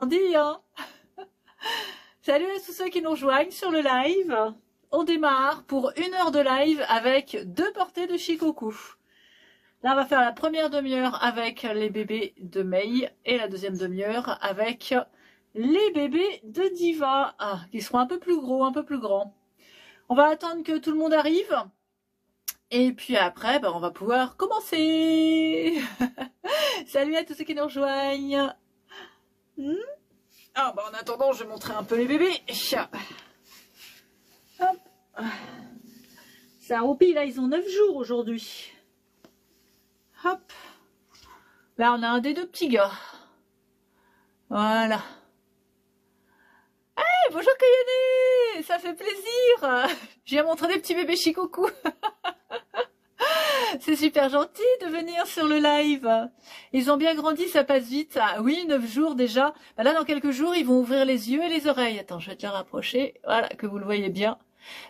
Dis, hein. Salut à tous ceux qui nous rejoignent sur le live. On démarre pour 1 heure de live avec 2 portées de Shikoku. Là, on va faire la première demi-heure avec les bébés de Mei et la deuxième demi-heure avec les bébés de Diva, qui seront un peu plus gros, un peu plus grands. On va attendre que tout le monde arrive. Et puis après, on va pouvoir commencer. Salut à tous ceux qui nous rejoignent. En attendant, je vais montrer un peu les bébés. Hop. Ça roupille, là, ils ont 9 jours aujourd'hui. Hop. Là, on a un des 2 petits gars. Voilà. Hey, bonjour Kayane, ça fait plaisir. Je viens montrer des petits bébés Shikoku. C'est super gentil de venir sur le live. Ils ont bien grandi, ça passe vite. Ah, oui, 9 jours déjà. Là, dans quelques jours, ils vont ouvrir les yeux et les oreilles. Attends, je vais te les rapprocher. Voilà, que vous le voyez bien.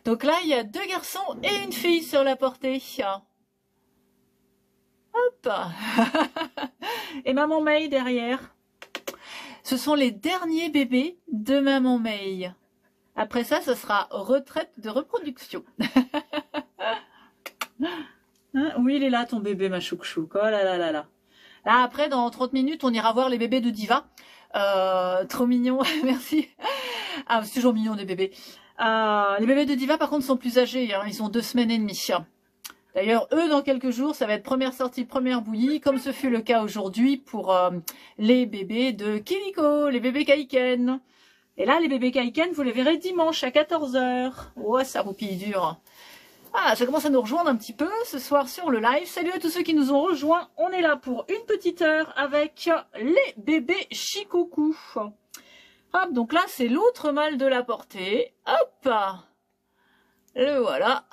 Donc là, il y a 2 garçons et une fille sur la portée. Hop. Et maman Mei derrière. Ce sont les derniers bébés de maman Mei. Après ça, ce sera retraite de reproduction. Oui, il est là, ton bébé, ma chouc-chouc. Oh là là là là. Là, après, dans 30 minutes, on ira voir les bébés de Diva. Trop mignon, merci. Ah, c'est toujours mignon, des bébés. Les bébés de Diva, par contre, sont plus âgés. Hein. Ils ont 2 semaines et demie. D'ailleurs, eux, dans quelques jours, ça va être première sortie, première bouillie, comme ce fut le cas aujourd'hui pour les bébés de Kiriko, les bébés Kaiken. Et là, les bébés Kaiken, vous les verrez dimanche à 14 h. Ouais, ça roupille dur. Ah, ça commence à nous rejoindre un petit peu ce soir sur le live. Salut à tous ceux qui nous ont rejoints. On est là pour une petite heure avec les bébés Shikoku. Hop, donc là, c'est l'autre mâle de la portée. Hop, le voilà.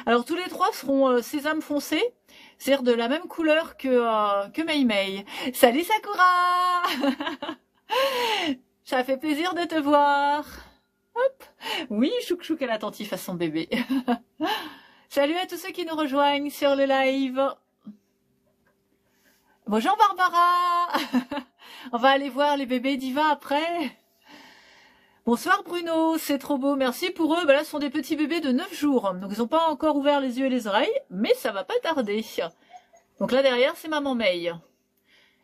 Alors, tous les 3 seront sésame foncé, c'est-à-dire de la même couleur que Mei Mei. Salut Sakura. Ça fait plaisir de te voir. Hop. Oui, Chouk Chouk, elle est attentive à son bébé. Salut à tous ceux qui nous rejoignent sur le live. Bonjour Barbara. On va aller voir les bébés Diva après. Bonsoir Bruno, c'est trop beau, merci pour eux. Là, ce sont des petits bébés de 9 jours. Donc, ils n'ont pas encore ouvert les yeux et les oreilles, mais ça va pas tarder. Donc là, derrière, c'est maman Mei.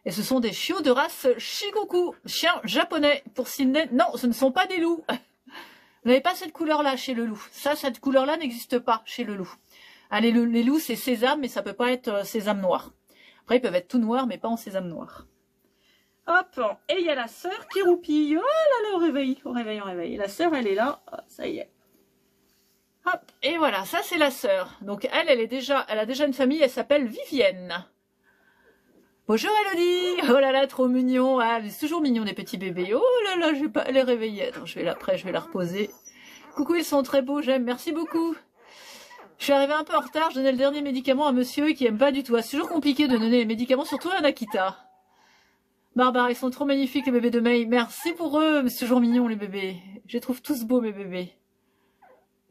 Et ce sont des chiots de race Shikoku, chien japonais pour Sydney. Non, ce ne sont pas des loups. Vous n'avez pas cette couleur-là chez le loup. Ça, cette couleur-là n'existe pas chez le loup. Ah, les loups, c'est sésame, mais ça peut pas être sésame noir. Après, ils peuvent être tout noirs, mais pas en sésame noir. Hop, et il y a la sœur qui roupille. Oh là là, au réveil, au réveil, au réveil. La sœur, elle est là. Oh, ça y est. Hop, et voilà, ça c'est la sœur. Donc elle a déjà une famille, elle s'appelle Vivienne. Bonjour Elodie. Oh là là, trop mignon. Ah, c'est toujours mignon des petits bébés. Oh là là, je vais pas les réveiller. Attends, je vais la reposer. Coucou, ils sont très beaux, j'aime. Merci beaucoup. Je suis arrivée un peu en retard, je donnais le dernier médicament à monsieur qui aime pas du tout. C'est toujours compliqué de donner les médicaments, surtout à Nakita. Barbara, ils sont trop magnifiques les bébés de Mei. Merci pour eux, mais c'est toujours mignon les bébés. Je les trouve tous beaux mes bébés.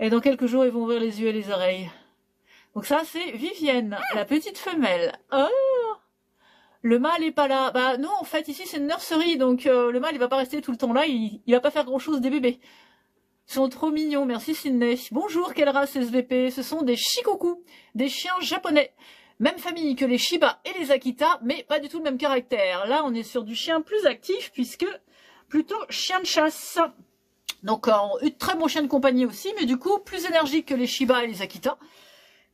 Et dans quelques jours, ils vont ouvrir les yeux et les oreilles. Donc ça, c'est Vivienne, la petite femelle. Oh, le mâle est pas là. Bah non, en fait, ici, c'est une nurserie, donc le mâle, il va pas rester tout le temps là, il va pas faire grand-chose des bébés. Ils sont trop mignons, merci Sydney. Bonjour, quelle race SVP? Ce sont des Shikoku, des chiens japonais. Même famille que les Shiba et les Akita, mais pas du tout le même caractère. Là, on est sur du chien plus actif, puisque plutôt chien de chasse. Donc, très bon chien de compagnie aussi, mais du coup, plus énergique que les Shiba et les Akita.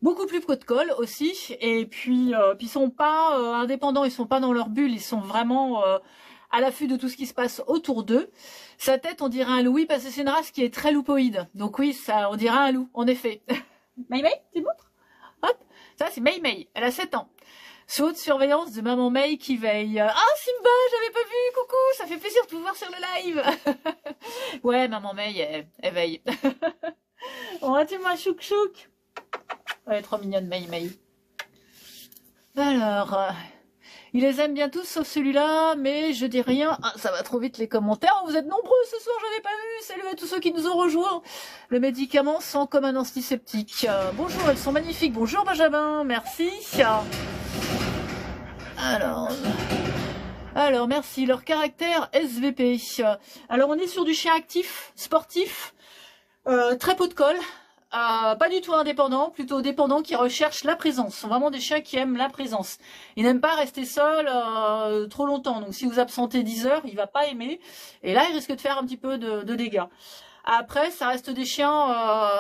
Beaucoup plus côte-colle aussi. Et puis, ils sont pas indépendants, ils sont pas dans leur bulle, ils sont vraiment à l'affût de tout ce qui se passe autour d'eux. Sa tête, on dirait un loup, oui, parce que c'est une race qui est très loupoïde. Donc oui, ça, on dirait un loup, en effet. Mei Mei, tu montres? Hop, ça c'est Mei Mei, elle a 7 ans. Sous haute surveillance de maman Mei qui veille. Ah Simba, j'avais pas vu, coucou, ça fait plaisir de vous voir sur le live. Ouais, maman Mei, elle veille. On va moi chouk chouk. Elle est trop mignonne Mei Mei. Alors, ils les aiment bien tous sauf celui-là, mais je dis rien. Ah, ça va trop vite les commentaires. Vous êtes nombreux ce soir, je n'avais pas vu. Salut à tous ceux qui nous ont rejoints. Le médicament sent comme un antiseptique. Bonjour, elles sont magnifiques. Bonjour Benjamin, merci. Alors, Alors, merci. Leur caractère SVP. Alors, on est sur du chien actif, sportif, très peu de colle. Pas du tout indépendant, plutôt dépendant, qui recherche la présence. Ce sont vraiment des chiens qui aiment la présence. Ils n'aiment pas rester seuls trop longtemps. Donc si vous absentez 10 heures, il va pas aimer. Et là, il risque de faire un petit peu de dégâts. Après, ça reste des chiens,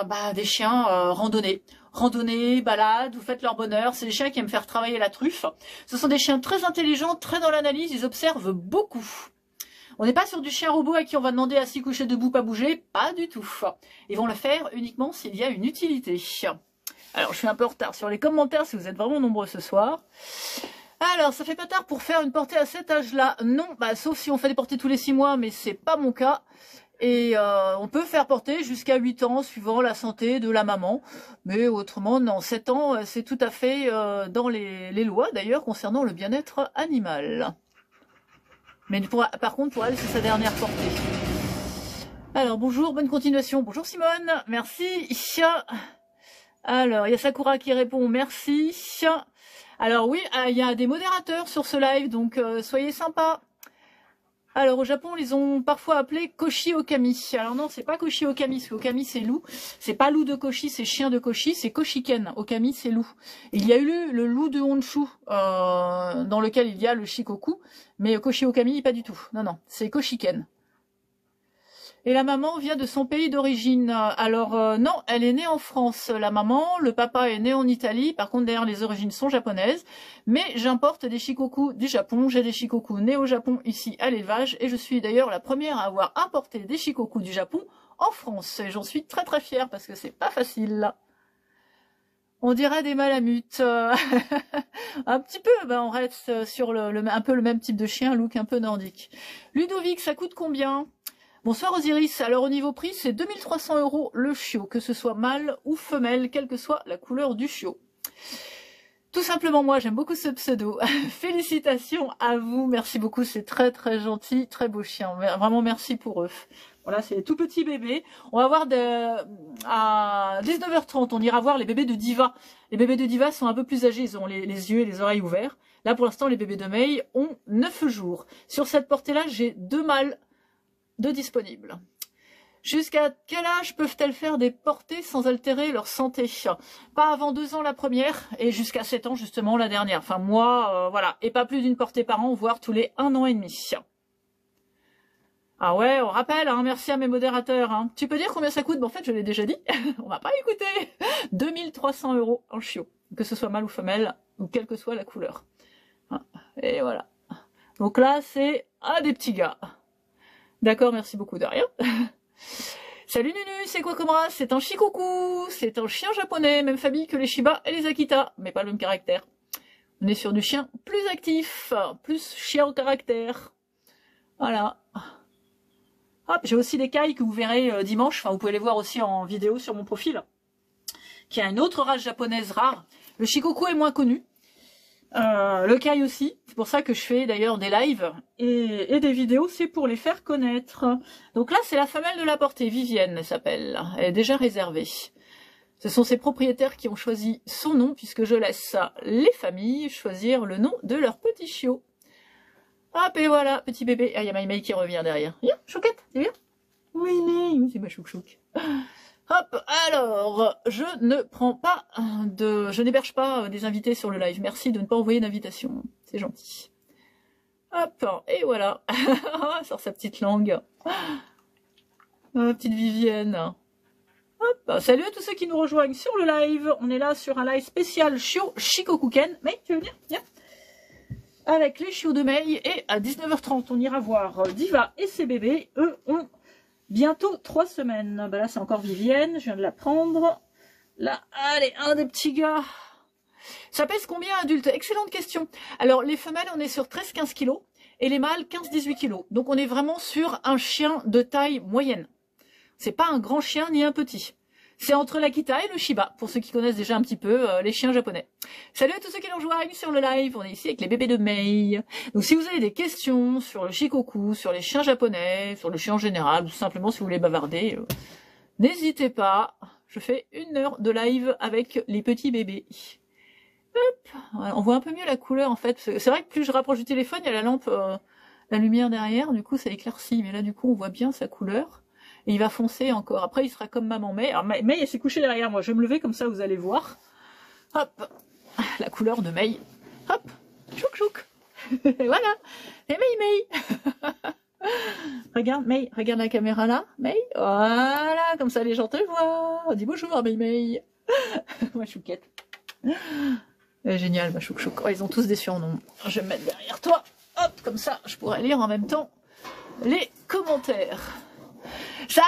randonnée. Randonnée, balade, vous faites leur bonheur. C'est des chiens qui aiment faire travailler la truffe. Ce sont des chiens très intelligents, très dans l'analyse. Ils observent beaucoup. On n'est pas sur du chien robot à qui on va demander à s'y coucher debout, pas bouger, pas du tout. Ils vont le faire uniquement s'il y a une utilité. Alors, je suis un peu en retard sur les commentaires si vous êtes vraiment nombreux ce soir. Alors, ça fait pas tard pour faire une portée à cet âge-là. Non, sauf si on fait des portées tous les 6 mois, mais c'est pas mon cas. Et on peut faire porter jusqu'à 8 ans, suivant la santé de la maman. Mais autrement, non, 7 ans, c'est tout à fait dans les lois, d'ailleurs, concernant le bien-être animal. Mais par contre, pour elle, c'est sa dernière portée. Alors, bonjour, bonne continuation. Bonjour Simone, merci. Alors, il y a Sakura qui répond, merci. Alors oui, il y a des modérateurs sur ce live, donc soyez sympas. Alors, au Japon, ils ont parfois appelé Koshi Okami. Alors non, c'est pas Koshi Okami, parce qu'Okami, c'est loup. C'est pas loup de Koshi, c'est chien de Koshi, c'est Koshiken. Okami, c'est loup. Il y a eu le loup de Honshu, dans lequel il y a le Shikoku, mais Koshi Okami, pas du tout. Non, non, c'est Koshiken. Et la maman vient de son pays d'origine. Alors non, elle est née en France, la maman. Le papa est né en Italie. Par contre, d'ailleurs, les origines sont japonaises. Mais j'importe des Shikoku du Japon. J'ai des Shikoku nés au Japon, ici à l'élevage. Et je suis d'ailleurs la première à avoir importé des Shikoku du Japon en France. Et j'en suis très très fière parce que c'est pas facile. On dirait des malamutes. Un petit peu, on reste sur un peu le même type de chien, look un peu nordique. Ludovic, ça coûte combien ? Bonsoir Osiris, alors au niveau prix, c'est 2300 € le chiot, que ce soit mâle ou femelle, quelle que soit la couleur du chiot. Tout simplement moi, j'aime beaucoup ce pseudo. Félicitations à vous, merci beaucoup, c'est très très gentil, très beau chien, vraiment merci pour eux. Voilà, c'est les tout petits bébés. On va voir à 19h30, on ira voir les bébés de Diva. Les bébés de Diva sont un peu plus âgés, ils ont les yeux et les oreilles ouverts. Là pour l'instant, les bébés de May ont 9 jours. Sur cette portée-là, j'ai 2 mâles de disponibles. Jusqu'à quel âge peuvent-elles faire des portées sans altérer leur santé? Pas avant 2 ans la première et jusqu'à 7 ans justement la dernière. Enfin moi, voilà. Et pas plus d'une portée par an, voire tous les 1 an et demi. Ah ouais, on rappelle, hein, merci à mes modérateurs. Hein. Tu peux dire combien ça coûte? En fait, je l'ai déjà dit. On va pas écouter. 2300 € en chiot. Que ce soit mâle ou femelle, ou quelle que soit la couleur. Et voilà. Donc là, c'est des petits gars. D'accord, merci beaucoup de rien. Salut Nunu, c'est quoi comme race? C'est un Shikoku, c'est un chien japonais, même famille que les Shiba et les Akita, mais pas le même caractère. On est sur du chien plus actif, plus chien au caractère. Voilà. Hop, j'ai aussi des cailles que vous verrez dimanche, enfin vous pouvez les voir aussi en vidéo sur mon profil, qui a une autre race japonaise rare. Le Shikoku est moins connu. Le Kai aussi, c'est pour ça que je fais d'ailleurs des lives et des vidéos, c'est pour les faire connaître. Donc là, c'est la femelle de la portée, Vivienne elle s'appelle, elle est déjà réservée. Ce sont ses propriétaires qui ont choisi son nom, puisque je laisse les familles choisir le nom de leur petit chiot. Hop, et voilà, petit bébé. Ah, il y a Maïmaï qui revient derrière. Viens, chouquette, tu viens? Oui, c'est ma chouc-chouc. Hop, alors, je n'héberge pas des invités sur le live. Merci de ne pas envoyer d'invitation. C'est gentil. Hop, et voilà. Sur sa petite langue. Petite Vivienne. Hop, salut à tous ceux qui nous rejoignent sur le live. On est là sur un live spécial chiot Shikokuken. May, tu veux venir? Viens. Avec les chiots de May. Et à 19h30, on ira voir Diva et ses bébés. Eux ont bientôt 3 semaines. Là, c'est encore Vivienne. Je viens de la prendre. Là, allez, un des petits gars. Ça pèse combien adulte? Excellente question. Alors, les femelles, on est sur 13-15 kg. Et les mâles, 15-18 kg. Donc, on est vraiment sur un chien de taille moyenne. C'est pas un grand chien ni un petit. C'est entre l'Akita et le Shiba, pour ceux qui connaissent déjà un petit peu les chiens japonais. Salut à tous ceux qui nous rejoignent sur le live, on est ici avec les bébés de May. Donc si vous avez des questions sur le Shikoku, sur les chiens japonais, sur le chien en général, ou simplement si vous voulez bavarder, n'hésitez pas. Je fais 1 heure de live avec les petits bébés. Ouais, on voit un peu mieux la couleur en fait. C'est vrai que plus je rapproche du téléphone, il y a la lampe, la lumière derrière, du coup ça éclaircit. Mais là du coup on voit bien sa couleur. Et il va foncer encore. Après il sera comme maman May. Alors May elle s'est couchée derrière moi. Je vais me lever comme ça vous allez voir. Hop, la couleur de May. Hop, chouk chouk. Et voilà. Et May. Regarde May, regarde la caméra là. May, voilà, comme ça les gens te voient. Dis bonjour May. Ma chouquette. Génial, ma chouk chouk. Oh, ils ont tous des surnoms. Je vais me mettre derrière toi. Hop, comme ça, je pourrais lire en même temps les commentaires. Salut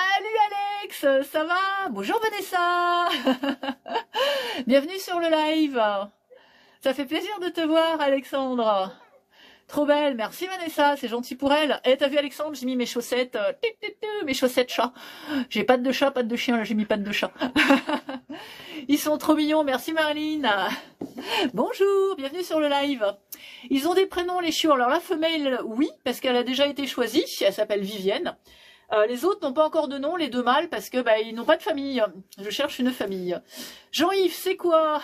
Alex, ça va? Bonjour Vanessa. Bienvenue sur le live. Ça fait plaisir de te voir Alexandre. Trop belle, merci Vanessa, c'est gentil pour elle. Et t'as vu Alexandre, j'ai mis mes chaussettes, mes chaussettes chat. J'ai pattes de chat, pattes de chien, là j'ai mis pattes de chat. Ils sont trop mignons, merci Marilyn. Bonjour, bienvenue sur le live. Ils ont des prénoms les chiots, alors la femelle oui, parce qu'elle a déjà été choisie, elle s'appelle Vivienne. Les autres n'ont pas encore de nom, les deux mâles, parce que ils n'ont pas de famille. Je cherche une famille. Jean-Yves, c'est quoi?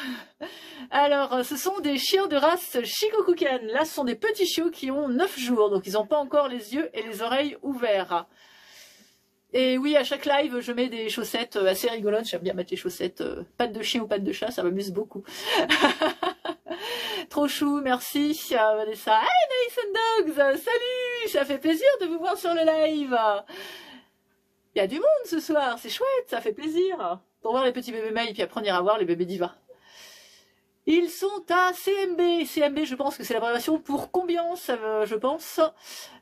Alors, ce sont des chiens de race Shikokuken. Là, ce sont des petits chiots qui ont 9 jours, donc ils n'ont pas encore les yeux et les oreilles ouverts. Et oui, à chaque live, je mets des chaussettes assez rigolotes. J'aime bien mettre les chaussettes pattes de chien ou pattes de chat, ça m'amuse beaucoup. Trop chou, merci Vanessa. Hey Nice Dogs, salut, ça fait plaisir de vous voir sur le live. Il y a du monde ce soir, c'est chouette, ça fait plaisir. Pour voir les petits bébés May, puis après on ira voir les bébés Diva. Ils sont à CMB. CMB, je pense que c'est l'abréviation pour combien, je pense.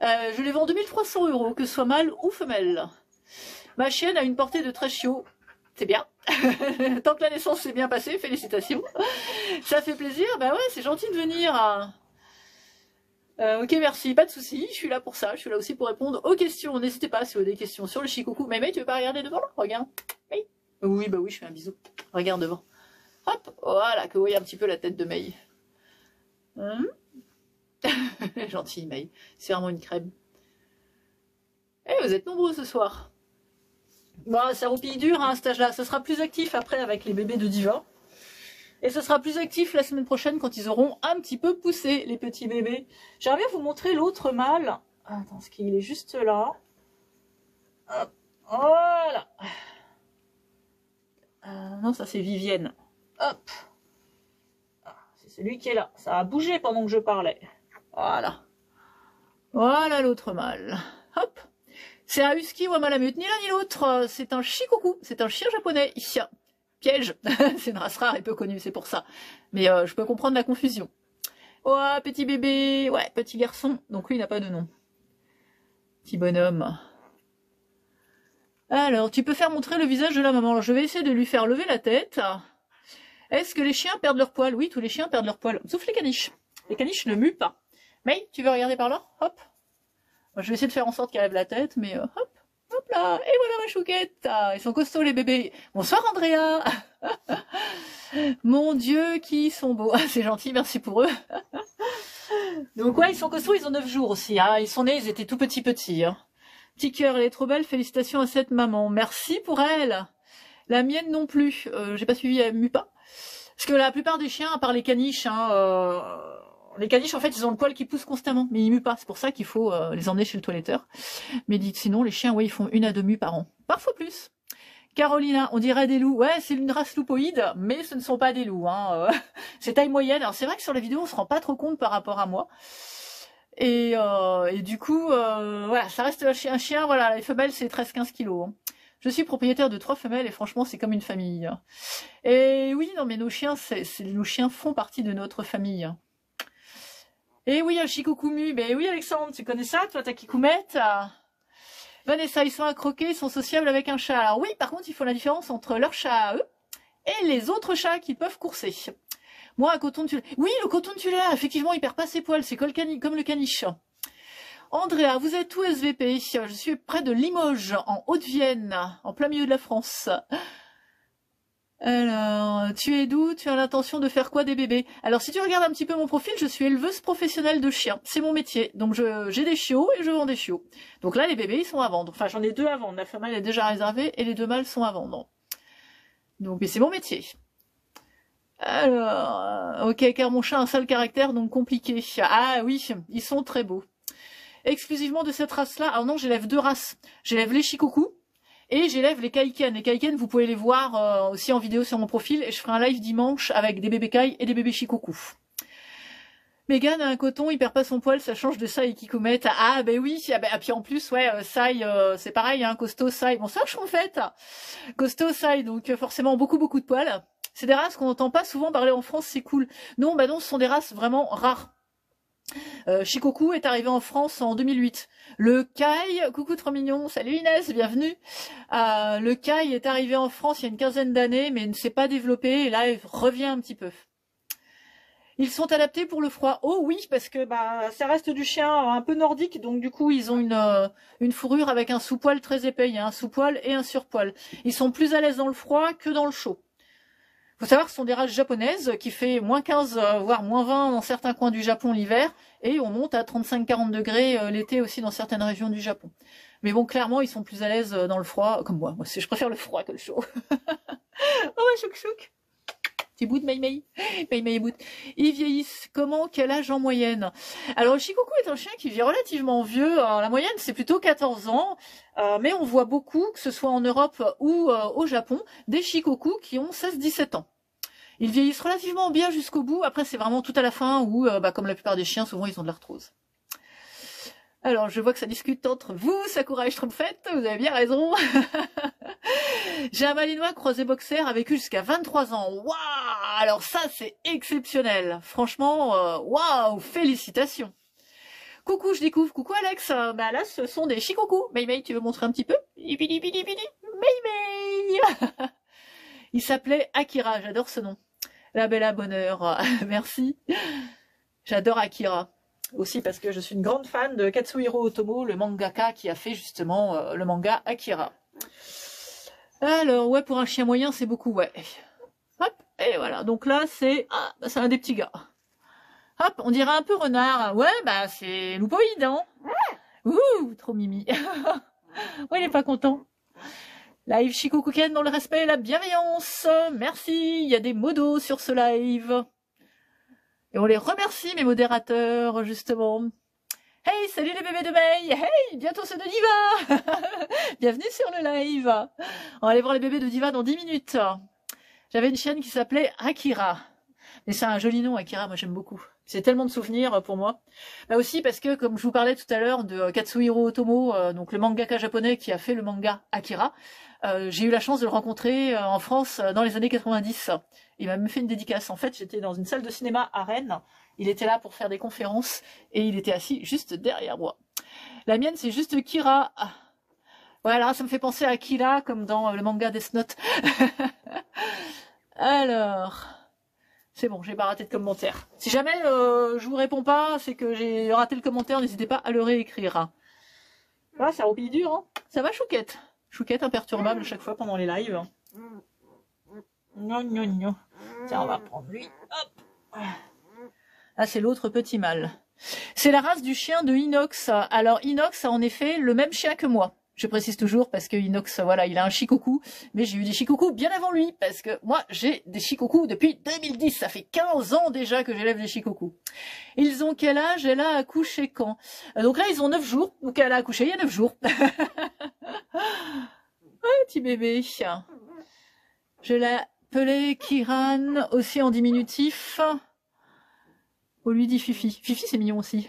Je les vends 2300 €, que ce soit mâle ou femelle. Ma chienne a une portée de 13 chiots. C'est bien. Tant que la naissance s'est bien passée, félicitations. Ça fait plaisir. Bah ouais, c'est gentil de venir. Ok, merci, pas de souci. Je suis là pour ça. Je suis là aussi pour répondre aux questions. N'hésitez pas si vous avez des questions sur le Shikoku. Mais tu veux pas regarder devant là? Regarde. Oui. Oui, bah oui, je fais un bisou. Regarde devant. Hop, voilà, que vous voyez un petit peu la tête de May. Gentil May. C'est vraiment une crème. Eh, vous êtes nombreux ce soir. Bon, ça roupille dur hein, à cet âge-là. Ça sera plus actif après avec les bébés de Diva. Et ce sera plus actif la semaine prochaine quand ils auront un petit peu poussé, les petits bébés. J'aimerais bien vous montrer l'autre mâle. Attends, parce qu'il est juste là. Hop, voilà. Non, ça c'est Vivienne. Hop. C'est celui qui est là. Ça a bougé pendant que je parlais. Voilà. Voilà l'autre mâle. Hop. C'est un husky ou un malamute, ni l'un ni l'autre. C'est un shikoku, c'est un chien japonais. Piège. C'est une race rare et peu connue, c'est pour ça. Mais je peux comprendre la confusion. Ouais, petit bébé. Ouais, petit garçon. Donc lui, il n'a pas de nom. Petit bonhomme. Alors, tu peux faire montrer le visage de la maman. Alors, je vais essayer de lui faire lever la tête. Est-ce que les chiens perdent leur poil? Oui, tous les chiens perdent leur poil. Sauf les caniches. Les caniches ne muent pas. May, tu veux regarder par là? Hop. Je vais essayer de faire en sorte qu'elle lève la tête, mais hop, hop là, et voilà ma chouquette. Ils sont costauds les bébés. Bonsoir Andrea. Mon Dieu, qui sont beaux. C'est gentil, merci pour eux. Donc ouais, ils sont costauds, ils ont 9 jours aussi. Hein. Ils sont nés, ils étaient tout petits. Hein. Petit cœur, elle est trop belle, félicitations à cette maman. Merci pour elle. La mienne non plus. J'ai pas suivi, elle mue pas. Parce que la plupart des chiens, à part les caniches, les caniches, en fait, ils ont le poil qui pousse constamment, mais ils muent pas. C'est pour ça qu'il faut les emmener chez le toiletteur. Mais dites, sinon, les chiens, ouais, ils font 1 à 2 mues par an. Parfois plus. Carolina, on dirait des loups. Ouais, c'est une race loupoïde, mais ce ne sont pas des loups. Hein. C'est taille moyenne. Alors, c'est vrai que sur la vidéo, on se rend pas trop compte par rapport à moi. Et du coup, voilà, ça reste un chien. Voilà, les femelles, c'est 13-15 kilos. Hein. Je suis propriétaire de 3 femelles et franchement, c'est comme une famille. Et oui, non, mais nos chiens font partie de notre famille. Et oui, un Shikoku mu. Ben oui, Alexandre, tu connais ça, toi, ta Kikoumette? Vanessa, ils sont à croquer, ils sont sociables avec un chat. Alors oui, par contre, il faut la différence entre leur chat à eux et les autres chats qui peuvent courser. Moi, un coton tulaire. Oui, le coton tulaire, effectivement, il perd pas ses poils, c'est comme le caniche. Andrea, vous êtes où SVP? Je suis près de Limoges, en Haute-Vienne, en plein milieu de la France. Alors, tu es d'où? Tu as l'intention de faire quoi des bébés? Alors, si tu regardes un petit peu mon profil, je suis éleveuse professionnelle de chiens. C'est mon métier. Donc, j'ai des chiots et je vends des chiots. Donc là, les bébés, ils sont à vendre. Enfin, j'en ai 2 à vendre. La femelle est déjà réservée et les 2 mâles sont à vendre. Donc, mais c'est mon métier. Alors, ok, car mon chat a un sale caractère, donc compliqué. Ah oui, ils sont très beaux. Exclusivement de cette race-là. Alors non, j'élève deux races. J'élève les Shikoku et j'élève les Kaiken. Les Kaiken, vous pouvez les voir aussi en vidéo sur mon profil. Et je ferai un live dimanche avec des bébés Kai et des bébés Shikoku. Megan a un coton, il perd pas son poil, ça change de Sai et Kikumet. Ah ben oui, ah ben, puis en plus, ouais, Sai, c'est pareil, hein, costaud Sai. Bon, ça je en fait. Costaud Sai, donc forcément beaucoup de poils. C'est des races qu'on n'entend pas souvent parler en France, c'est cool. Non, bah non, ce sont des races vraiment rares. Shikoku est arrivé en France en 2008. Le Kai, coucou trop mignon, salut Inès, bienvenue. Le Kai est arrivé en France il y a une quinzaine d'années, mais ne s'est pas développé, et là il revient un petit peu. Ils sont adaptés pour le froid. Oh oui, parce que bah ça reste du chien un peu nordique, donc du coup ils ont une fourrure avec un sous-poil très épais. Il y a un sous-poil et un surpoil. Ils sont plus à l'aise dans le froid que dans le chaud. Faut savoir que ce sont des races japonaises qui fait moins 15 voire moins 20 dans certains coins du Japon l'hiver, et on monte à 35-40 degrés l'été aussi dans certaines régions du Japon. Mais bon, clairement ils sont plus à l'aise dans le froid, comme moi. Moi je préfère le froid que le chaud. Oh ouais, chouk chouk. Petit bout de Mei Mei bout. Ils vieillissent comment? Quel âge en moyenne? Alors le Shikoku est un chien qui vit relativement vieux. Alors, la moyenne c'est plutôt 14 ans. Mais on voit beaucoup, que ce soit en Europe ou au Japon, des Shikoku qui ont 16-17 ans. Ils vieillissent relativement bien jusqu'au bout. Après c'est vraiment tout à la fin où, comme la plupart des chiens, souvent ils ont de l'arthrose. Alors, je vois que ça discute entre vous, Sakura et Schtroumpfette, vous avez bien raison. J'ai un Malinois croisé boxer, a vécu jusqu'à 23 ans. Waouh! Alors ça, c'est exceptionnel. Franchement, waouh! Félicitations. Coucou, je découvre. Coucou Alex. Bah là, ce sont des Shikoku. Mei Mei, tu veux montrer un petit peu? Mei Mei. Il s'appelait Akira, j'adore ce nom. La belle à bonheur. Merci. J'adore Akira. Aussi parce que je suis une grande fan de Katsuhiro Otomo, le mangaka qui a fait justement le manga Akira. Alors, ouais, pour un chien moyen, c'est beaucoup, ouais. Hop, et voilà. Donc là, c'est un des petits gars. Hop, on dirait un peu renard. Ouais, bah, c'est loupoïde, hein. Ouh, trop mimi. Ouais, il est pas content. Live Shikokuken dans le respect et la bienveillance. Merci, il y a des modos sur ce live. Et on les remercie, mes modérateurs, justement. Hey, salut les bébés de Mei. Hey, bientôt ceux de Diva. Bienvenue sur le live. On va aller voir les bébés de Diva dans 10 minutes. J'avais une chienne qui s'appelait Akira. Mais c'est un joli nom, Akira, moi j'aime beaucoup. C'est tellement de souvenirs pour moi. Bah aussi parce que, comme je vous parlais tout à l'heure de Katsuhiro Otomo, donc le mangaka japonais qui a fait le manga Akira, j'ai eu la chance de le rencontrer en France dans les années 90. Il m'a même fait une dédicace. En fait, j'étais dans une salle de cinéma à Rennes. Il était là pour faire des conférences et il était assis juste derrière moi. La mienne, c'est juste Kira. Voilà, ça me fait penser à Kira, comme dans le manga Death Note. Alors, c'est bon, j'ai pas raté de commentaire. Si jamais je vous réponds pas, c'est que j'ai raté le commentaire, n'hésitez pas à le réécrire. Ah, ça roupille dur, hein. Ça va, Chouquette? Chouquette imperturbable chaque fois pendant les lives. Non, non, non. Tiens, on va prendre lui. Hop. Ah, c'est l'autre petit mâle. C'est la race du chien de Inox. Alors, Inox a en effet le même chien que moi. Je précise toujours parce que Inox, voilà, il a un Shikoku. Mais j'ai eu des Shikoku bien avant lui. Parce que moi, j'ai des Shikoku depuis 2010. Ça fait 15 ans déjà que j'élève des Shikoku. Ils ont quel âge? Elle a accouché quand? Donc là, ils ont 9 jours. Donc elle a accouché il y a 9 jours. Un petit bébé. Je l'ai appelé Kiran, aussi en diminutif. On lui dit Fifi. Fifi, c'est mignon aussi.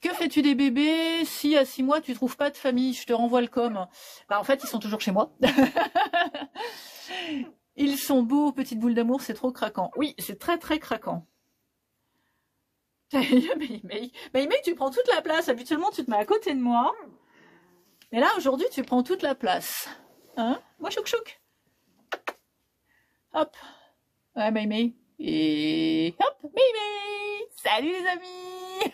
Que fais-tu des bébés si à 6 mois tu trouves pas de famille? Je te renvoie le com. Bah en fait, ils sont toujours chez moi. Ils sont beaux, petites boules d'amour, c'est trop craquant. Oui, c'est très très craquant. Mais tu prends toute la place. Habituellement, tu te mets à côté de moi. Mais là, aujourd'hui, tu prends toute la place. Hein? Moi, chouk chouk. Hop. Ouais, Mei. Et hop, Mei. Salut les amis.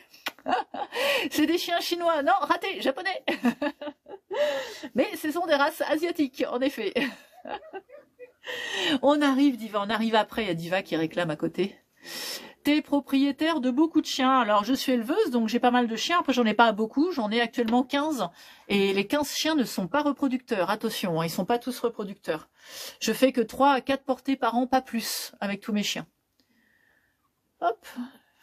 C'est des chiens chinois. Non, raté, japonais. Mais ce sont des races asiatiques, en effet. On arrive, Diva. On arrive après. Il y a Diva qui réclame à côté. T'es propriétaire de beaucoup de chiens. Alors, je suis éleveuse, donc j'ai pas mal de chiens. Après, j'en ai pas beaucoup. J'en ai actuellement 15. Et les 15 chiens ne sont pas reproducteurs. Attention, hein, ils sont pas tous reproducteurs. Je fais que 3 à 4 portées par an, pas plus, avec tous mes chiens. Hop.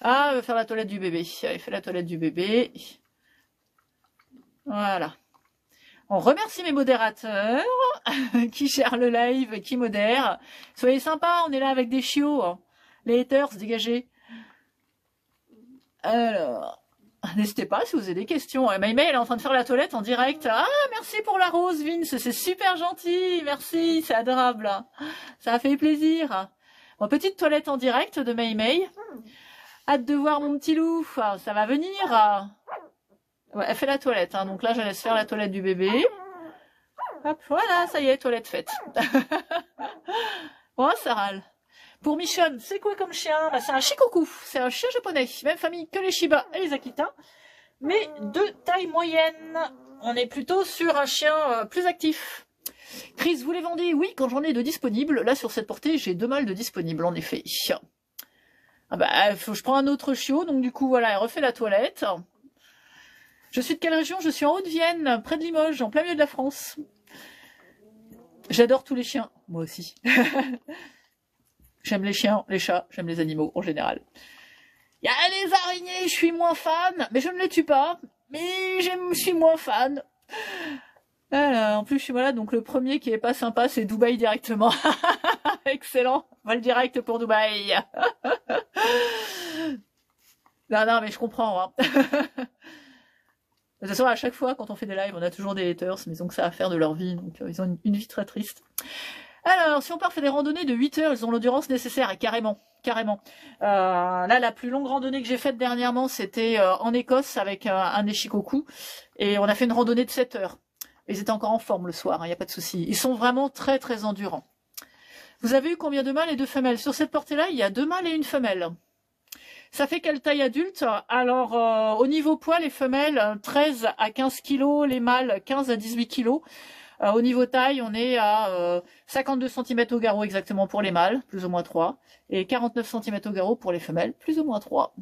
Ah, elle va faire la toilette du bébé. Elle fait la toilette du bébé. Voilà. On remercie mes modérateurs qui gèrent le live, qui modèrent. Soyez sympas, on est là avec des chiots. Hein. Les haters, dégagez. Alors, n'hésitez pas si vous avez des questions. Maïmé, elle est en train de faire la toilette en direct. Ah, merci pour la rose, Vince, c'est super gentil. Merci, c'est adorable. Ça a fait plaisir. Bon, petite toilette en direct de Maïmé. Hâte de voir mon petit loup. Ça va venir. Ouais, elle fait la toilette, hein. Donc là, je laisse faire la toilette du bébé. Hop, voilà, ça y est, toilette faite. Oh, ça râle. Pour Michonne, c'est quoi comme chien? Bah, c'est un Shikoku, c'est un chien japonais, même famille que les Shiba et les Akita, mais de taille moyenne. On est plutôt sur un chien plus actif. Chris, vous les vendez? Oui, quand j'en ai de disponibles. Là, sur cette portée, j'ai 2 mâles de disponibles, en effet. Ah bah, je prends un autre chiot, donc du coup, voilà, elle refait la toilette. Je suis de quelle région? Je suis en Haute-Vienne, près de Limoges, en plein milieu de la France. J'adore tous les chiens, moi aussi. J'aime les chiens, les chats, j'aime les animaux en général. Il y a les araignées, je suis moins fan, mais je ne les tue pas. Mais je suis moins fan. Voilà, en plus je suis malade, donc le premier qui est pas sympa, c'est Dubaï directement. Excellent, vol direct pour Dubaï. Non, mais je comprends. Hein. De toute façon, à chaque fois, quand on fait des lives, on a toujours des haters, mais ils ont que ça à faire de leur vie, donc ils ont une vie très triste. Alors, si on part faire des randonnées de 8 heures, ils ont l'endurance nécessaire, et carrément. Là, la plus longue randonnée que j'ai faite dernièrement, c'était en Écosse avec un des Shikoku, et on a fait une randonnée de 7 heures. Ils étaient encore en forme le soir, il n'y a pas de souci. Ils sont vraiment très très endurants. Vous avez eu combien de mâles et de femelles? Sur cette portée-là, il y a 2 mâles et une femelle. Ça fait quelle taille adulte? Alors, au niveau poids, les femelles, 13 à 15 kg, les mâles, 15 à 18 kg. Au niveau taille, on est à 52 cm au garrot exactement pour les mâles, plus ou moins 3. Et 49 cm au garrot pour les femelles, plus ou moins 3.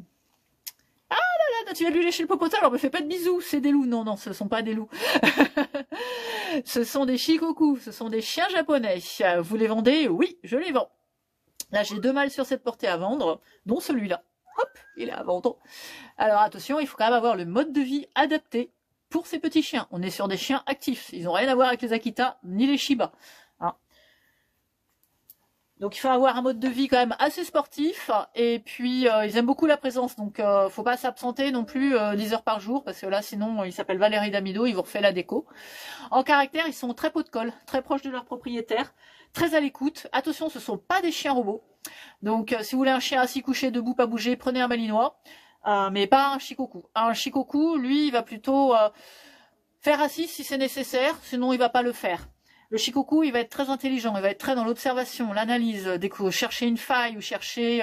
Ah là là, tu vas lui lécher le popotin, alors me fais pas de bisous, c'est des loups. Non, ce sont pas des loups. Ce sont des Shikoku, ce sont des chiens japonais. Vous les vendez? Oui, je les vends. Là, j'ai 2 mâles sur cette portée à vendre, dont celui-là. Hop, il est à vendre. Alors attention, il faut quand même avoir le mode de vie adapté pour ces petits chiens. On est sur des chiens actifs. Ils n'ont rien à voir avec les Akita ni les Shiba. Hein. Donc il faut avoir un mode de vie quand même assez sportif. Et puis ils aiment beaucoup la présence. Donc faut pas s'absenter non plus 10 heures par jour. Parce que là sinon il s'appelle Valérie Damido. Il vous refait la déco. En caractère, ils sont très pot de colle. Très proches de leur propriétaire. Très à l'écoute. Attention, ce ne sont pas des chiens robots. Donc si vous voulez un chien assis couché, debout, pas bouger, prenez un malinois. Mais pas un Shikoku. Un Shikoku, lui, il va plutôt faire assis si c'est nécessaire, sinon il va pas le faire. Le Shikoku, il va être très intelligent, il va être très dans l'observation, l'analyse, chercher une faille ou chercher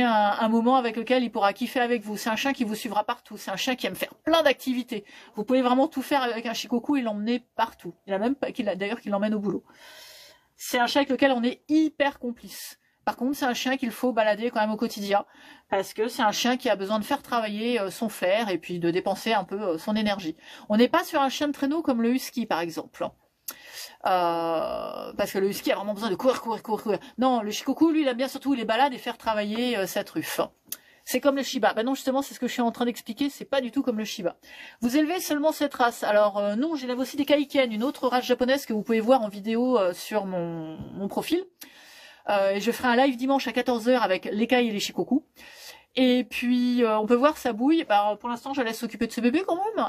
un moment avec lequel il pourra kiffer avec vous. C'est un chien qui vous suivra partout, c'est un chien qui aime faire plein d'activités. Vous pouvez vraiment tout faire avec un Shikoku et l'emmener partout. Il a même d'ailleurs qu'il l'emmène au boulot. C'est un chien avec lequel on est hyper complice. Par contre, c'est un chien qu'il faut balader quand même au quotidien, parce que c'est un chien qui a besoin de faire travailler son flair et puis de dépenser un peu son énergie. On n'est pas sur un chien de traîneau comme le husky, par exemple. Parce que le husky a vraiment besoin de courir. Non, le Shikoku, lui, il aime bien surtout les balades et faire travailler sa truffe. C'est comme le Shiba. Ben non, justement, c'est ce que je suis en train d'expliquer, c'est pas du tout comme le Shiba. Vous élevez seulement cette race. Alors non, j'élève aussi des Kaiken, une autre race japonaise que vous pouvez voir en vidéo sur mon profil. Et je ferai un live dimanche à 14 h avec les Kai et les Shikoku. Et puis on peut voir sa bouille. Bah, pour l'instant, je laisse s'occuper de ce bébé quand même.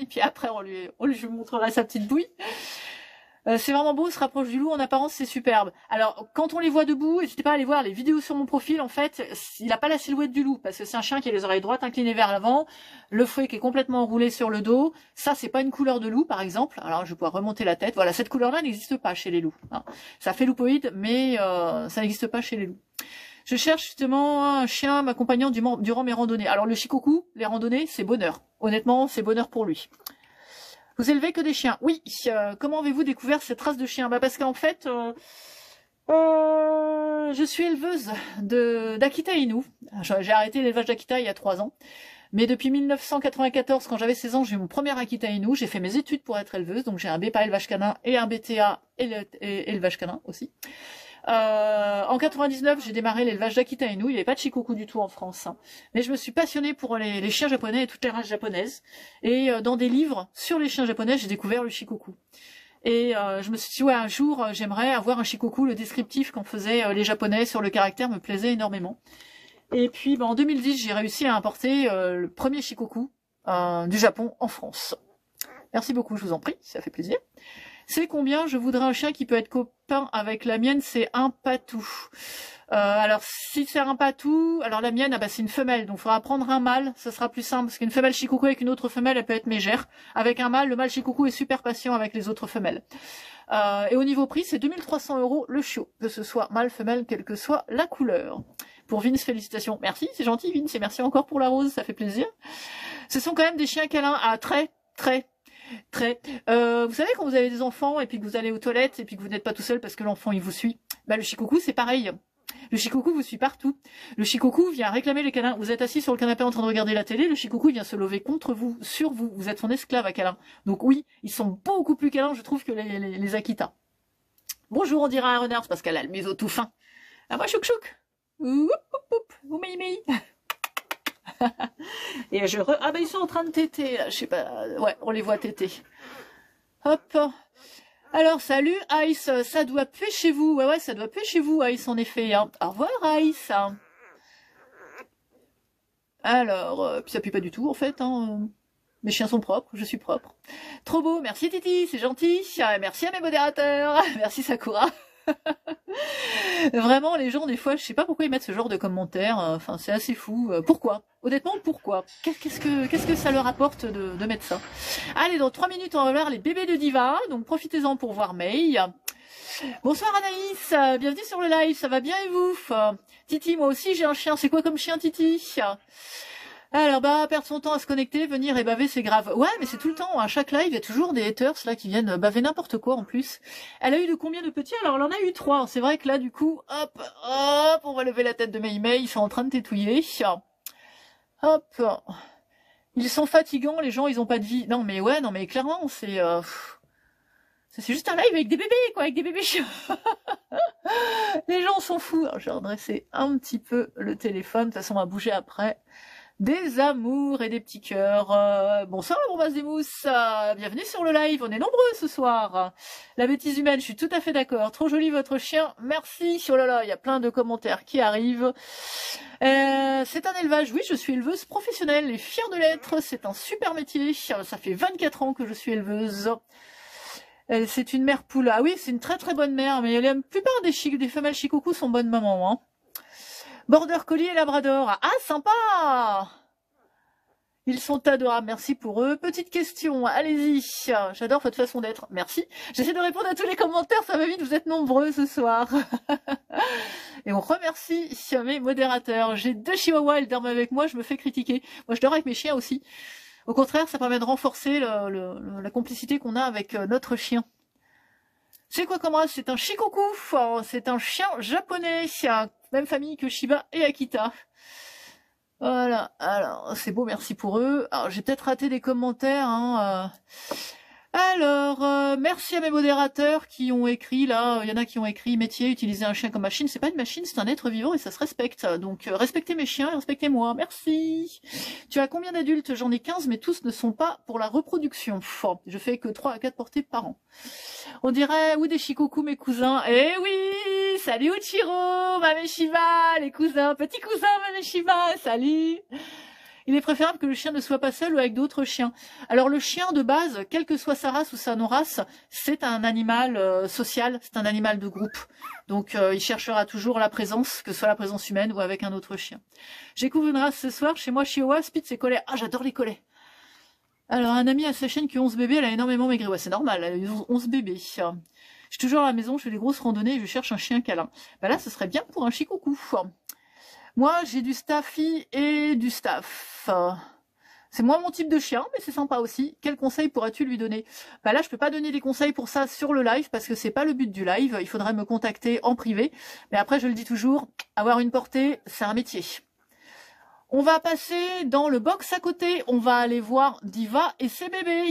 Et puis après, on lui montrera sa petite bouille. C'est vraiment beau, il se rapproche du loup, en apparence c'est superbe. Alors quand on les voit debout, n'hésitez pas à aller voir les vidéos sur mon profil, en fait, il n'a pas la silhouette du loup, parce que c'est un chien qui a les oreilles droites inclinées vers l'avant, le fouet qui est complètement enroulé sur le dos, ça c'est pas une couleur de loup par exemple, alors je vais pouvoir remonter la tête, voilà, cette couleur-là n'existe pas chez les loups. Hein. Ça fait loupoïde, mais ça n'existe pas chez les loups. Je cherche justement un chien m'accompagnant durant mes randonnées. Alors le Shikoku, les randonnées, c'est bonheur. Honnêtement, c'est bonheur pour lui. Vous élevez que des chiens? Oui. Comment avez-vous découvert cette race de chien? Bah parce qu'en fait, Je suis éleveuse d'Akita Inu. J'ai arrêté l'élevage d'Akita il y a 3 ans. Mais depuis 1994, quand j'avais 16 ans, j'ai eu mon premier Akita Inu. J'ai fait mes études pour être éleveuse. Donc j'ai un BEPA élevage canin et un BTA élevage canin aussi. En 99, j'ai démarré l'élevage d'Akita Inu. Il n'y avait pas de Shikoku du tout en France. Hein. Mais je me suis passionnée pour les chiens japonais et toutes les races japonaises. Et dans des livres sur les chiens japonais, j'ai découvert le Shikoku. Et je me suis dit, ouais, un jour, j'aimerais avoir un Shikoku. Le descriptif qu'en faisaient les Japonais sur le caractère me plaisait énormément. Et puis, en 2010, j'ai réussi à importer le premier Shikoku du Japon en France. Merci beaucoup, je vous en prie, ça fait plaisir. C'est combien? Je voudrais un chien qui peut être copain avec la mienne, c'est un patou. Alors, si c'est un patou, alors la mienne, c'est une femelle, donc il faudra prendre un mâle, ça sera plus simple, parce qu'une femelle Shikoku avec une autre femelle, elle peut être mégère. Avec un mâle, le mâle Shikoku est super patient avec les autres femelles. Et au niveau prix, c'est 2300 € le chiot, que ce soit mâle, femelle, quelle que soit la couleur. Pour Vince, félicitations. Merci, c'est gentil Vince, et merci encore pour la rose, ça fait plaisir. Ce sont quand même des chiens câlins à très. Vous savez, quand vous avez des enfants et puis que vous allez aux toilettes et puis que vous n'êtes pas tout seul parce que l'enfant il vous suit, le Shikoku c'est pareil. Le Shikoku vous suit partout. Le Shikoku vient réclamer les câlins. Vous êtes assis sur le canapé en train de regarder la télé, le Shikoku vient se lever contre vous, sur vous. Vous êtes son esclave à câlin. Donc oui, ils sont beaucoup plus câlins, je trouve, que les Akita. Bonjour, on dirait un renard, c'est parce qu'elle a le museau tout fin. Ah moi, chouk chouk. Ouh, mei. Et ils sont en train de téter, là, je sais pas, ouais, on les voit téter. Hop. Alors, salut, Ice, ça doit puer chez vous. Ouais, ça doit puer chez vous, Ice, en effet. Hein. Au revoir, Ice. Alors, puis ça pue pas du tout, en fait. Hein. Mes chiens sont propres, je suis propre. Trop beau, merci Titi, c'est gentil. Merci à mes modérateurs. Merci Sakura. Vraiment, les gens, des fois, je sais pas pourquoi ils mettent ce genre de commentaires. Enfin, c'est assez fou. Pourquoi? Honnêtement, pourquoi? Qu'est-ce que ça leur apporte de mettre ça? Allez, dans 3 minutes, on va voir les bébés de Diva. Donc, profitez-en pour voir May. Bonsoir Anaïs, bienvenue sur le live. Ça va bien et vous? Titi, moi aussi, j'ai un chien. C'est quoi comme chien, Titi? Alors, perdre son temps à se connecter, venir et baver, c'est grave. Ouais, mais c'est tout le temps. À chaque live, il y a toujours des haters là qui viennent baver n'importe quoi en plus. Elle a eu de combien de petits? Alors, elle en a eu 3. C'est vrai que là, du coup, hop, on va lever la tête de Mei. Ils sont en train de tétouiller. Hop. Ils sont fatigants, les gens, ils ont pas de vie. Non, mais clairement, c'est juste un live avec des bébés, quoi, avec des bébés chiens. Les gens sont fous. Alors, je vais redresser un petit peu le téléphone. De toute façon, on va bouger après. Des amours et des petits cœurs. Bonsoir la bombasse des mousses. Bienvenue sur le live. On est nombreux ce soir. La bêtise humaine, je suis tout à fait d'accord. Trop joli votre chien. Merci. Oh là là, il y a plein de commentaires qui arrivent. C'est un élevage. Oui, je suis éleveuse professionnelle et fière de l'être. C'est un super métier. Ça fait 24 ans que je suis éleveuse. C'est une mère poule. Ah oui, c'est une très très bonne mère. Mais la plupart des femelles Shikoku sont bonnes mamans. Hein. Border Collie et Labrador. Ah, sympa! Ils sont adorables, merci pour eux. Petite question, allez-y. J'adore votre façon d'être, merci. J'essaie de répondre à tous les commentaires, ça va vite, vous êtes nombreux ce soir. Et on remercie mes modérateurs. J'ai 2 chihuahuas, ils dorment avec moi, je me fais critiquer. Moi, je dors avec mes chiens aussi. Au contraire, ça permet de renforcer la complicité qu'on a avec notre chien. C'est quoi comme race? C'est un Shikoku, c'est un chien japonais, même famille que Shiba et Akita. Voilà, alors c'est beau, merci pour eux. Alors j'ai peut-être raté des commentaires. Hein, Alors, merci à mes modérateurs qui ont écrit, là, il y en a qui ont écrit « Métier, utiliser un chien comme machine ». C'est pas une machine, c'est un être vivant et ça se respecte. Donc, respectez mes chiens et respectez-moi. Merci. Tu as combien d'adultes? J'en ai 15, mais tous ne sont pas pour la reproduction. Je fais que 3 à 4 portées par an. On dirait, oui, des Shikoku, mes cousins. Eh oui, salut Uchiro, Mameshiba, les cousins, petits cousins, Mameshiba, salut. Il est préférable que le chien ne soit pas seul ou avec d'autres chiens. Alors le chien de base, quelle que soit sa race ou sa non-race, c'est un animal social, c'est un animal de groupe. Donc il cherchera toujours la présence, que ce soit la présence humaine ou avec un autre chien. J'écouvre une race ce soir, chez moi Chihuahua, Spitz et collet. Ah, j'adore les collets. Alors un ami à sa chaîne qui a 11 bébés, elle a énormément maigri. Ouais, c'est normal, elle a eu 11 bébés. Je suis toujours à la maison, je fais des grosses randonnées et je cherche un chien câlin. Là, ce serait bien pour un Shikoku. Moi, j'ai du Staffy et du Staff. C'est moins mon type de chien, mais c'est sympa aussi. Quel conseil pourrais-tu lui donner? Bah là, je peux pas donner des conseils pour ça sur le live, parce que c'est pas le but du live. Il faudrait me contacter en privé. Mais après, je le dis toujours, avoir une portée, c'est un métier. On va passer dans le box à côté. On va aller voir Diva et ses bébés.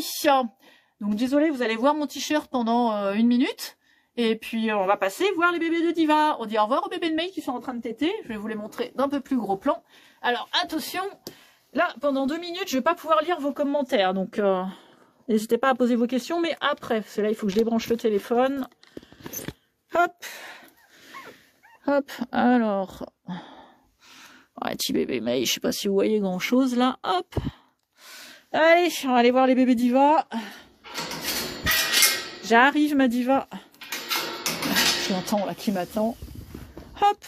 Donc désolé, vous allez voir mon t-shirt pendant 1 minute. Et puis on va passer voir les bébés de Diva. On dit au revoir aux bébés de May qui sont en train de téter. Je vais vous les montrer d'un peu plus gros plan. Alors attention, là pendant 2 minutes, je vais pas pouvoir lire vos commentaires. Donc n'hésitez pas à poser vos questions. Mais après, parce que là il faut que je débranche le téléphone. Hop. Hop. Alors... Ouais, petit bébé May, je sais pas si vous voyez grand chose là. Hop. Allez, on va aller voir les bébés Diva. J'arrive ma Diva. Je l'entends là qui m'attend. Hop.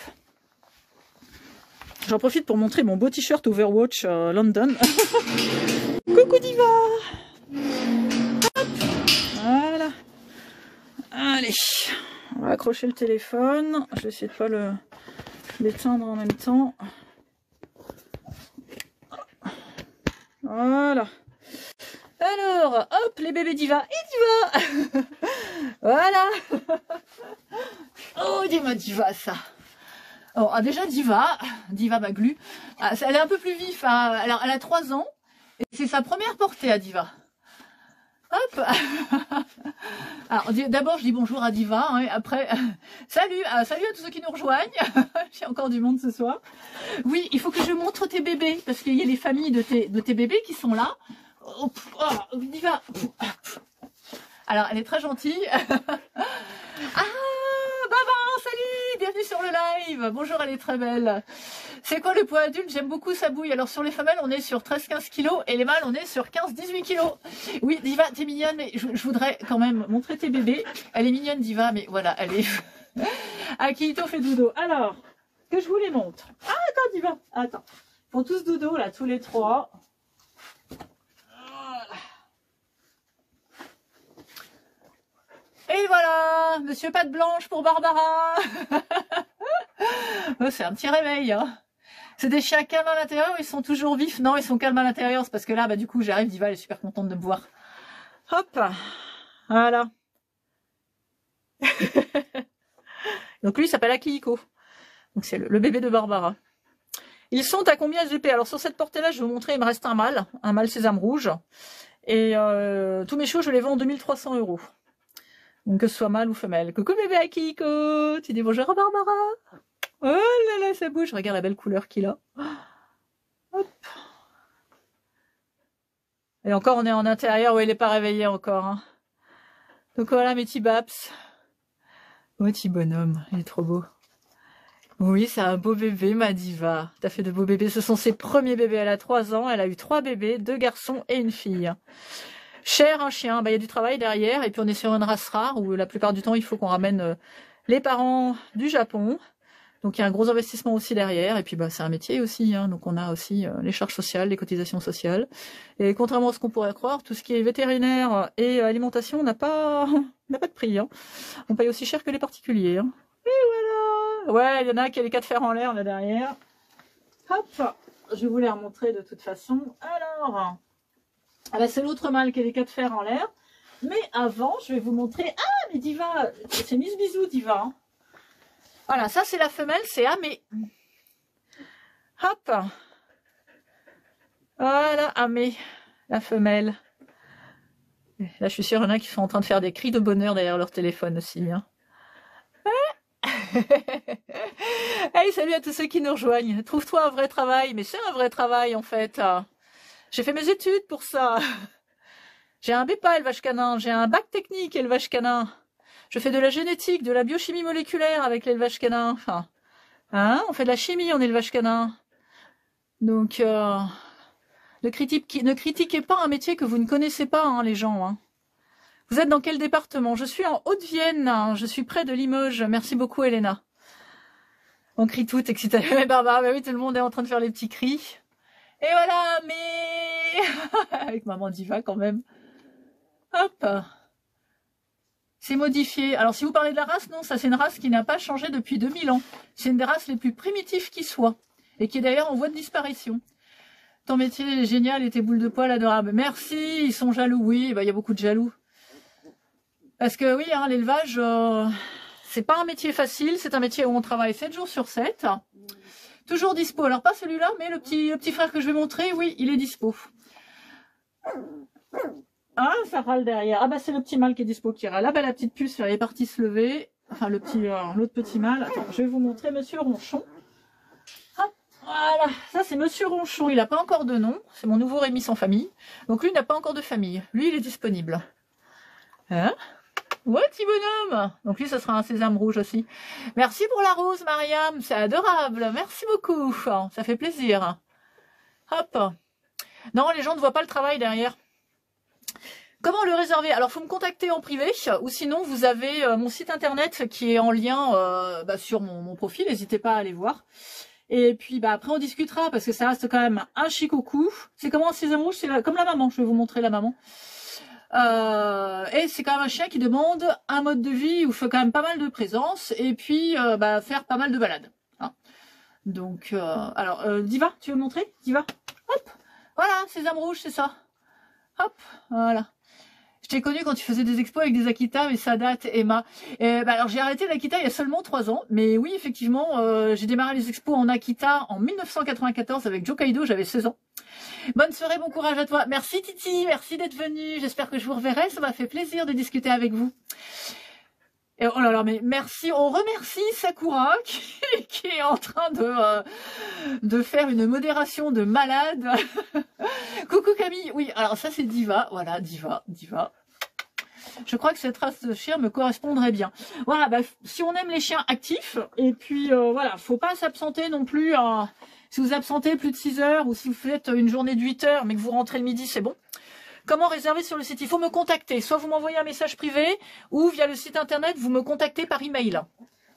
J'en profite pour montrer mon beau t-shirt Overwatch London. Coucou Diva. Hop. Voilà. Allez. On va accrocher le téléphone. Je vais essayer de pas l'éteindre en même temps. Voilà. Alors, hop, les bébés Diva et Diva. Voilà. Oh, dis-moi Diva, ça. Oh, déjà Diva Baglu, elle est un peu plus vif. Hein. Alors, elle a 3 ans et c'est sa première portée à Diva. Hop. Alors, d'abord, je dis bonjour à Diva. Hein, et après, salut à tous ceux qui nous rejoignent. J'ai encore du monde ce soir. Oui, il faut que je montre tes bébés parce qu'il y a les familles de tes bébés qui sont là. Oh, Diva. Alors, elle est très gentille. Ah, Baba, salut, bienvenue sur le live. Bonjour, elle est très belle. C'est quoi le poids adulte? J'aime beaucoup sa bouille. Alors, sur les femelles, on est sur 13-15 kilos et les mâles, on est sur 15-18 kilos. Oui, Diva, t'es mignonne, mais je voudrais quand même montrer tes bébés. Elle est mignonne, Diva, mais voilà, elle est... Akito fait dodo. Alors, que je vous les montre. Ah, attends, Diva, attends. Ils font tous dodo, là, tous les 3. Et voilà, monsieur Patte Blanche pour Barbara. Oh, c'est un petit réveil. Hein. C'est des chiens calmes à l'intérieur, ils sont toujours vifs. Non, ils sont calmes à l'intérieur, c'est parce que là, bah, du coup, j'arrive, Diva, elle est super contente de me voir. Hop, voilà. Donc lui, il s'appelle Akihiko. Donc c'est le bébé de Barbara. Ils sont à combien SVP? Alors sur cette portée-là, je vais vous montrer, il me reste un mâle sésame rouge. Et tous mes chiots, je les vends en 2300 €. Donc que ce soit mâle ou femelle. Coucou bébé Akihiko, tu dis bonjour à Barbara. Oh là là, ça bouge, regarde la belle couleur qu'il a. Hop. Et encore, on est en intérieur où il n'est pas réveillé encore. Hein. Donc voilà mes petits baps. Oh, petit bonhomme, il est trop beau. Oui, c'est un beau bébé, ma Diva. T'as fait de beaux bébés. Ce sont ses premiers bébés. Elle a 3 ans. Elle a eu 3 bébés, 2 garçons et une fille. Cher un chien, bah, y a du travail derrière. Et puis on est sur une race rare où la plupart du temps, il faut qu'on ramène les parents du Japon. Donc il y a un gros investissement aussi derrière. Et puis bah, c'est un métier aussi. Hein. Donc on a aussi les charges sociales, les cotisations sociales. Et contrairement à ce qu'on pourrait croire, tout ce qui est vétérinaire et alimentation n'a pas de prix. Hein. On paye aussi cher que les particuliers. Hein. Et voilà. Ouais, il y en a qui a les 4 fers en l'air là derrière. Hop, je vais vous les remontrer de toute façon. Alors, ah bah, c'est l'autre mâle qui a les 4 fers en l'air. Mais avant, je vais vous montrer... Ah, mais Diva, c'est Miss Bisou, Diva. Hein. Voilà, ça c'est la femelle, c'est Amé. Hop. Voilà, Amé, la femelle. Là, je suis sûre qu'il y en a qui sont en train de faire des cris de bonheur derrière leur téléphone aussi. Hein. Hey, salut à tous ceux qui nous rejoignent. Trouve-toi un vrai travail, mais c'est un vrai travail en fait. J'ai fait mes études pour ça. J'ai un BEPA élevage canin, j'ai un bac technique élevage canin. Je fais de la génétique, de la biochimie moléculaire avec l'élevage canin. Enfin, hein, on fait de la chimie en élevage canin. Donc, ne critiquez pas un métier que vous ne connaissez pas, hein, les gens. Hein. Vous êtes dans quel département? Je suis en Haute-Vienne, hein, je suis près de Limoges. Merci beaucoup, Elena. On crie tout, etc. Mais Barbara, bah oui, tout le monde est en train de faire les petits cris. Et voilà, mais... Avec maman Diva, quand même. Hop. C'est modifié. Alors, si vous parlez de la race, non, ça c'est une race qui n'a pas changé depuis 2000 ans. C'est une des races les plus primitives qui soit. Et qui est d'ailleurs en voie de disparition. ton métier est génial et tes boules de poil adorables. Merci, ils sont jaloux. Oui, bah, il y a beaucoup de jaloux. Parce que oui, hein, l'élevage, c'est pas un métier facile. C'est un métier où on travaille 7 jours sur 7. Toujours dispo. Alors pas celui-là, mais le petit frère que je vais montrer, oui, il est dispo. Ah, ça râle derrière. Ah bah c'est le petit mâle qui est dispo qui râle. Là, bah, la petite puce, elle est partie se lever. Enfin, l'autre petit mâle. Attends, je vais vous montrer Monsieur Ronchon. Hop, voilà, ça c'est Monsieur Ronchon. Il n'a pas encore de nom. C'est mon nouveau Rémi sans famille. Donc lui, il n'a pas encore de famille. Lui, il est disponible. Hein? Ouais, petit bonhomme. Donc lui, ça sera un sésame rouge aussi. Merci pour la rose, Mariam. C'est adorable. Merci beaucoup. Ça fait plaisir. Hop. Non, les gens ne voient pas le travail derrière. Comment le réserver? Alors, faut me contacter en privé, ou sinon, vous avez mon site internet qui est en lien sur mon profil. N'hésitez pas à aller voir. Et puis, bah, après, on discutera, parce que ça reste quand même un chicocou. C'est comment un sésame rouge? C'est comme la maman. Je vais vous montrer la maman. Et c'est quand même un chien qui demande un mode de vie où il faut quand même pas mal de présence, et puis faire pas mal de balades. Hein. Donc, alors, Diva, tu veux me montrer? Diva, hop, voilà, sésame rouge, c'est ça. Hop, voilà. Je t'ai connu quand tu faisais des expos avec des Akita, mais ça date, Emma. Alors j'ai arrêté l'Akita il y a seulement 3 ans, mais oui, effectivement, j'ai démarré les expos en Akita en 1994 avec Jokaido, j'avais 16 ans. Bonne soirée, bon courage à toi. Merci Titi, merci d'être venue. J'espère que je vous reverrai, ça m'a fait plaisir de discuter avec vous. Et oh là là, mais merci, on remercie Sakura qui est en train de faire une modération de malade. Coucou Camille, oui, alors ça c'est Diva, voilà, Diva. Je crois que cette race de chien me correspondrait bien. Voilà, si on aime les chiens actifs, et puis voilà, faut pas s'absenter non plus. Si vous absentez plus de 6 heures, ou si vous faites une journée de 8 heures, mais que vous rentrez le midi, c'est bon. Comment réserver sur le site? Il faut me contacter. Soit vous m'envoyez un message privé, ou via le site internet, vous me contactez par email.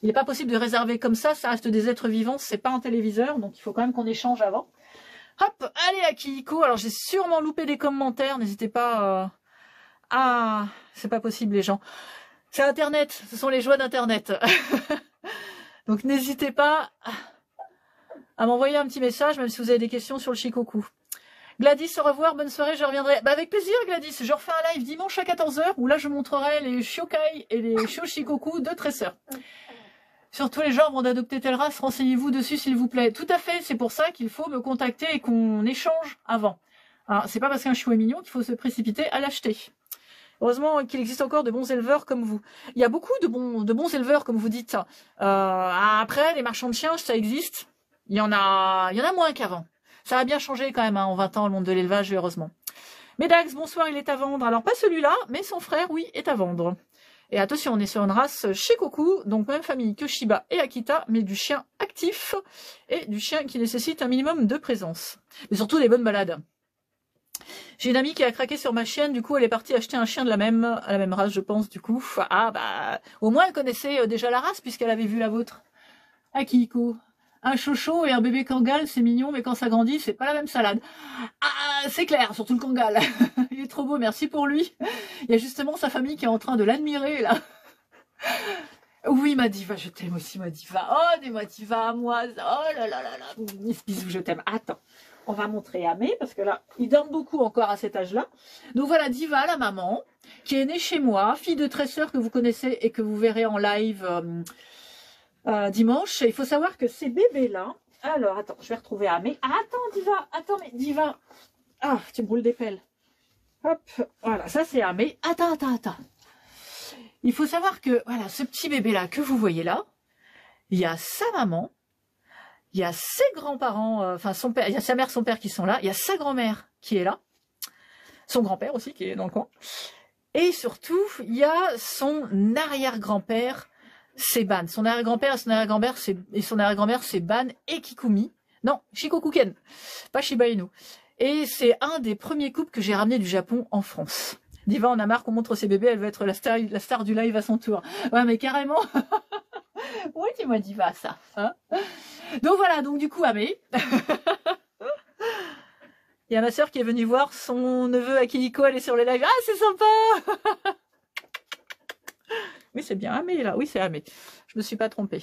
Il n'est pas possible de réserver comme ça reste des êtres vivants, c'est pas un téléviseur, donc il faut quand même qu'on échange avant. Hop, allez Akihiko. Alors j'ai sûrement loupé des commentaires, n'hésitez pas... Ah, c'est pas possible les gens. C'est Internet, ce sont les joies d'Internet. Donc n'hésitez pas à m'envoyer un petit message, même si vous avez des questions sur le Shikoku. Gladys, au revoir, bonne soirée, je reviendrai. Avec plaisir Gladys, je refais un live dimanche à 14 h où là je montrerai les Shiokai et les Shikoku de tresseurs. Surtout les gens vont adopter telle race, renseignez-vous dessus s'il vous plaît. Tout à fait, c'est pour ça qu'il faut me contacter et qu'on échange avant. C'est pas parce qu'un chiot est mignon qu'il faut se précipiter à l'acheter. Heureusement qu'il existe encore de bons éleveurs comme vous. Il y a beaucoup de bons éleveurs comme vous dites. Après, les marchands de chiens, ça existe. Il y en a moins qu'avant. Ça a bien changé quand même en 20 ans le monde de l'élevage, heureusement. Medax, bonsoir, il est à vendre. Alors pas celui-là, mais son frère, oui, est à vendre. Et attention, on est sur une race Shikoku, donc même famille que Shiba et Akita, mais du chien actif et du chien qui nécessite un minimum de présence. Mais surtout des bonnes balades. J'ai une amie qui a craqué sur ma chienne, du coup elle est partie acheter un chien à la même race, je pense, du coup. Au moins elle connaissait déjà la race puisqu'elle avait vu la vôtre. Akihiko. Un chocho et un bébé kangal, c'est mignon, mais quand ça grandit, c'est pas la même salade. C'est clair, surtout le kangal. Il est trop beau, merci pour lui. Il y a justement sa famille qui est en train de l'admirer, là. Oui, ma diva, je t'aime aussi, ma diva. Oh, des ma diva à moi. Oh là là là là. Bisous, je t'aime. Attends, on va montrer Amé, parce que là, il dorment beaucoup encore à cet âge-là. Donc voilà, Diva, la maman, qui est née chez moi, fille de tresseur que vous connaissez et que vous verrez en live... dimanche. Il faut savoir que ces bébés-là... Alors, attends, je vais retrouver Amé. Attends, mais Diva... Ah, tu me brûles des pelles. Hop, voilà, ça c'est Amé. Attends. Il faut savoir que, voilà, ce petit bébé-là que vous voyez là, il y a sa maman, il y a ses grands-parents, son père, il y a sa mère, son père qui sont là, il y a sa grand-mère qui est là, son grand-père aussi qui est dans le coin, et surtout, il y a son arrière-grand-père, c'est Ban. Son arrière-grand-père et son arrière-grand-mère, c'est Ban et Kikumi. Non, Shikokuken, pas Shiba Inu. Et c'est un des premiers couples que j'ai ramené du Japon en France. Diva en a marre qu'on montre ses bébés, elle veut être la star du live à son tour. Ouais, mais carrément. Oui, tu m'as dit va ça. Hein, donc voilà, donc du coup, Amé. Il y a ma sœur qui est venue voir son neveu Akihiko, elle est sur le live. Ah, c'est sympa. Oui, c'est bien Amé, là. Oui, c'est Amé. Je me suis pas trompée.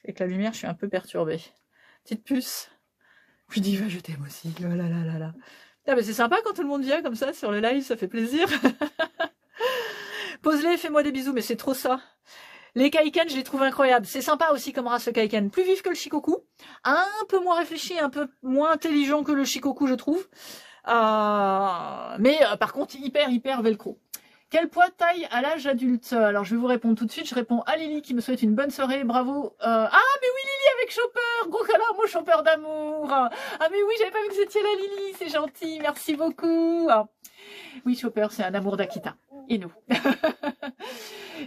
Avec la lumière, je suis un peu perturbée. Petite puce. Puis Diva, je t'aime aussi. Oh là là là là. Ah, mais c'est sympa quand tout le monde vient comme ça sur le live, ça fait plaisir. Pose-les, fais-moi des bisous, mais c'est trop ça. Les kaiken, je les trouve incroyables. C'est sympa aussi comme race le kaiken. Plus vif que le shikoku. Un peu moins réfléchi, un peu moins intelligent que le shikoku, je trouve. Mais par contre, hyper velcro. Quel poids de taille à l'âge adulte? Alors, je vais vous répondre tout de suite. Je réponds à Lily qui me souhaite une bonne soirée. Bravo. Ah, mais oui, Lily avec Chopper. Gros câlin, mon Chopper d'amour. Ah, mais oui, j'avais pas vu que vous étiez là, Lily. C'est gentil. Merci beaucoup. Oui, Chopper, c'est un amour d'Akita. Et nous.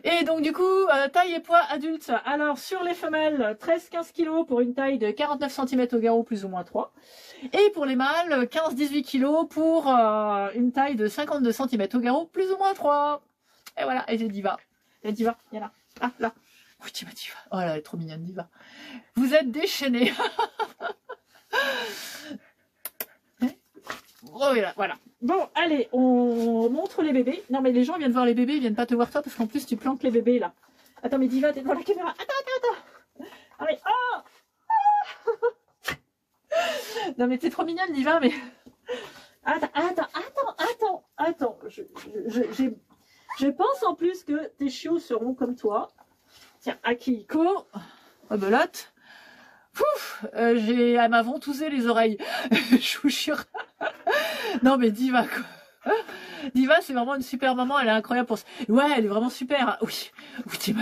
Et donc, du coup, taille et poids adulte. Alors, sur les femelles, 13-15 kg pour une taille de 49 cm au garrot, plus ou moins 3. Et pour les mâles, 15-18 kg pour une taille de 52 cm au garrot, plus ou moins 3. Et voilà, et j'ai Diva. Et Diva, il y en a. Ah, là. Oui, tu m'as Diva. Oh là, elle est trop mignonne, Diva. Vous êtes déchaînés. Oh, voilà. Bon, allez, on montre les bébés. Non, mais les gens viennent voir les bébés, ils viennent pas te voir toi, parce qu'en plus, tu plantes les bébés, là. Attends, mais Diva, t'es devant la caméra. Attends. Ah, mais, non, mais t'es trop mignonne, Diva, mais... Attends. Je pense en plus que tes chiots seront comme toi. Tiens, Akihiko. Rebelote. Elle m'a ventousé les oreilles. Je vous jure. Non, mais Diva, quoi. Diva, c'est vraiment une super maman. Elle est incroyable pour ça. Ouais, elle est vraiment super. Oui, Diva.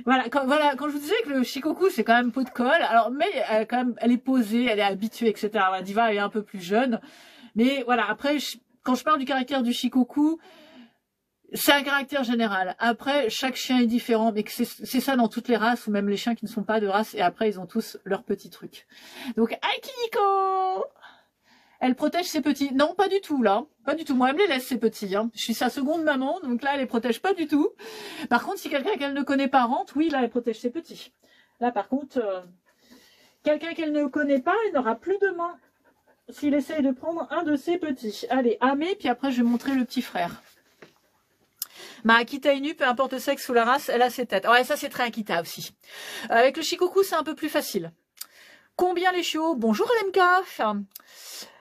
Voilà, quand je vous disais que le shikoku, c'est quand même peau de colle. Alors, mais elle est posée, elle est habituée, etc. Voilà, Diva, elle est un peu plus jeune. Mais voilà, après, quand je parle du caractère du shikoku, c'est un caractère général. Après, chaque chien est différent, mais c'est ça dans toutes les races, ou même les chiens qui ne sont pas de race, et après, ils ont tous leurs petits trucs. Donc, Akihiko! Elle protège ses petits. Non, pas du tout, là. Pas du tout. Moi, elle me les laisse, ses petits. Hein. Je suis sa seconde maman, donc là, elle les protège pas du tout. Par contre, si quelqu'un qu'elle ne connaît pas rentre, oui, là, elle protège ses petits. Là, par contre, quelqu'un qu'elle ne connaît pas, elle n'aura plus de main s'il essaye de prendre un de ses petits. Allez, Amé, puis après, je vais montrer le petit frère. Ma Akita Inu, peu importe le sexe ou la race, elle a ses têtes. Ouais, ça, c'est très Akita aussi. Avec le shikoku, c'est un peu plus facile. Combien les chiots? Bonjour, LMK.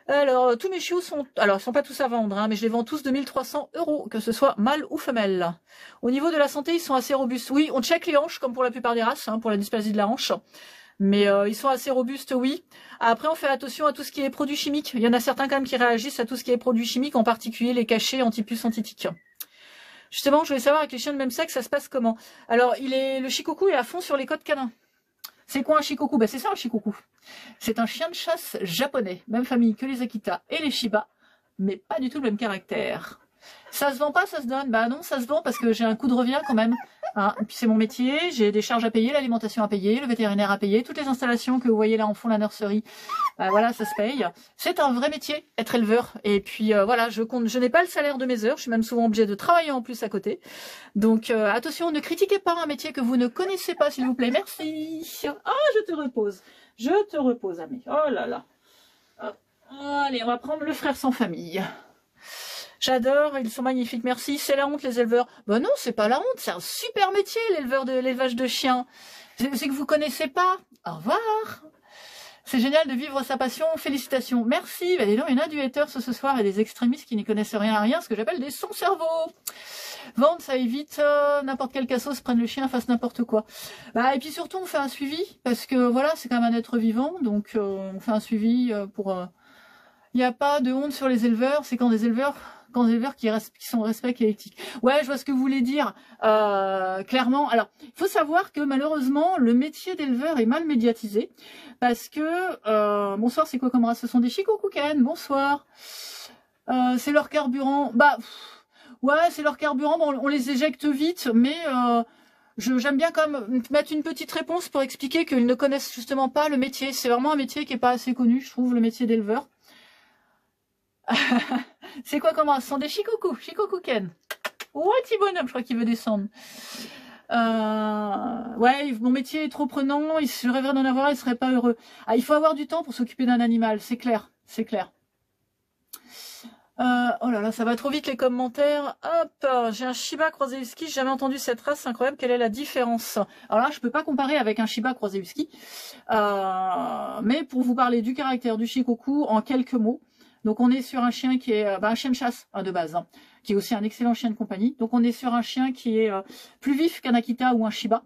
Alors, tous mes chiots sont... Alors, ils sont pas tous à vendre, hein, mais je les vends tous de 1300 €, que ce soit mâle ou femelle. Au niveau de la santé, ils sont assez robustes. Oui, on check les hanches, comme pour la plupart des races, hein, pour la dysplasie de la hanche. Mais ils sont assez robustes, oui. Après, on fait attention à tout ce qui est produits chimiques. Il y en a certains quand même qui réagissent à tout ce qui est produits chimiques, en particulier les cachets anti-puces antitiques. Justement, je voulais savoir avec les chiens de même sexe, ça se passe comment? Alors, le shikoku est à fond sur les codes canins. C'est quoi un shikoku? Ben, c'est ça un shikoku. C'est un chien de chasse japonais, même famille que les Akita et les Shiba, mais pas du tout le même caractère. Ça se vend pas, ça se donne? Bah non, ça se vend parce que j'ai un coût de revient quand même. Hein. Et puis c'est mon métier, j'ai des charges à payer, l'alimentation à payer, le vétérinaire à payer, toutes les installations que vous voyez là en fond, la nurserie. Bah voilà, ça se paye. C'est un vrai métier, être éleveur. Et puis voilà, je n'ai pas le salaire de mes heures, je suis même souvent obligée de travailler en plus à côté. Donc attention, ne critiquez pas un métier que vous ne connaissez pas, s'il vous plaît. Merci. Ah, je te repose. Je te repose, Amé. Oh là là. Allez, on va prendre le frère sans famille. J'adore, ils sont magnifiques, merci. C'est la honte, les éleveurs. Ben non, c'est pas la honte, c'est un super métier, l'élevage de chiens. C'est que vous connaissez pas. Au revoir. C'est génial de vivre sa passion, félicitations. Merci. Ben, dis donc, il y en a du haters ce soir et des extrémistes qui n'y connaissent rien à rien, ce que j'appelle des sans-cerveau. Vendre, ça évite n'importe quel cassos prenne le chien, fasse n'importe quoi. Bah, et puis surtout, on fait un suivi, parce que voilà, c'est quand même un être vivant, donc on fait un suivi pour... Il n'y a pas de honte sur les éleveurs, c'est quand des éleveurs qui sont respectueux et éthiques. Ouais, je vois ce que vous voulez dire, clairement. Alors, il faut savoir que malheureusement, le métier d'éleveur est mal médiatisé, parce que, bonsoir, c'est quoi comme race? Ce sont des shikokuken, bonsoir. C'est leur carburant, bah, ouais, c'est leur carburant, bon, on les éjecte vite, mais j'aime bien comme mettre une petite réponse pour expliquer qu'ils ne connaissent justement pas le métier. C'est vraiment un métier qui est pas assez connu, je trouve, le métier d'éleveur. C'est quoi comment? Ce sont des shikokuken. Ouais, petit bonhomme, je crois qu'il veut descendre. Ouais, mon métier est trop prenant, je rêverais d'en avoir, il serait pas heureux. Ah, il faut avoir du temps pour s'occuper d'un animal, c'est clair, c'est clair. Oh là là, ça va trop vite les commentaires. Hop, j'ai un Shiba croisé Husky, j'ai jamais entendu cette race, c'est incroyable, quelle est la différence? Alors là, je peux pas comparer avec un Shiba croisé Husky, mais pour vous parler du caractère du Shikoku en quelques mots, donc on est sur un chien qui est un chien de chasse de base, hein, qui est aussi un excellent chien de compagnie. Donc on est sur un chien qui est plus vif qu'un Akita ou un Shiba,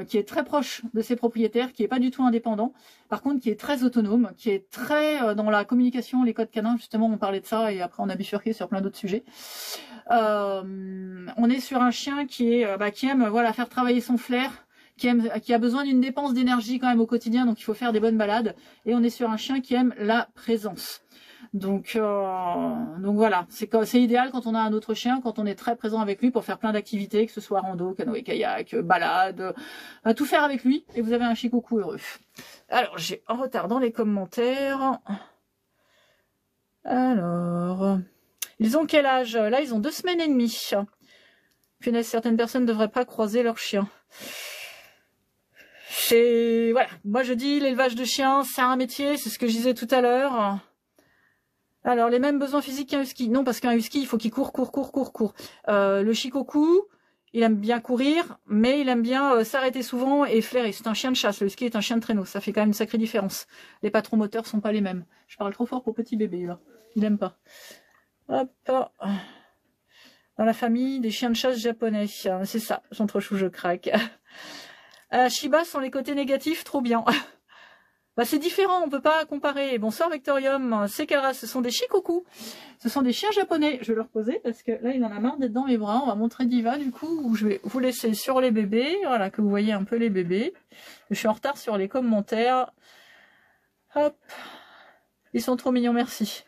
qui est très proche de ses propriétaires, qui est pas du tout indépendant, par contre qui est très autonome, qui est très dans la communication, les codes canins, justement on parlait de ça et après on a bifurqué sur plein d'autres sujets. On est sur un chien qui aime voilà, faire travailler son flair, qui a besoin d'une dépense d'énergie quand même au quotidien, donc il faut faire des bonnes balades, et on est sur un chien qui aime la présence. Donc voilà, c'est idéal quand on a un autre chien, quand on est très présent avec lui pour faire plein d'activités, que ce soit rando, canoë-kayak, balade, tout faire avec lui, et vous avez un Shikoku heureux. Alors, j'ai en retard dans les commentaires. Alors, ils ont quel âge? Là, ils ont 2 semaines et demie. Punaise, certaines personnes ne devraient pas croiser leurs chiens. Voilà, moi je dis l'élevage de chiens, c'est un métier, c'est ce que je disais tout à l'heure. Alors, les mêmes besoins physiques qu'un husky. Non, parce qu'un husky, il faut qu'il court. Le Shikoku, il aime bien courir, mais il aime bien s'arrêter souvent et flairer. C'est un chien de chasse. Le husky est un chien de traîneau. Ça fait quand même une sacrée différence. Les patrons moteurs sont pas les mêmes. Je parle trop fort pour petit bébé, là. Il n'aime pas. Hop. Dans la famille des chiens de chasse japonais. C'est ça. J'en trop chou, je craque. Shiba sont les côtés négatifs, trop bien. C'est différent, on peut pas comparer. Bonsoir Victorium, c'est quelle race? Ce sont des Shikoku. Ce sont des chiens japonais. Je vais le reposer parce que là il en a marre d'être dans mes bras. On va montrer Diva du coup, où je vais vous laisser sur les bébés. Voilà, que vous voyez un peu les bébés. Je suis en retard sur les commentaires. Hop. Ils sont trop mignons, merci.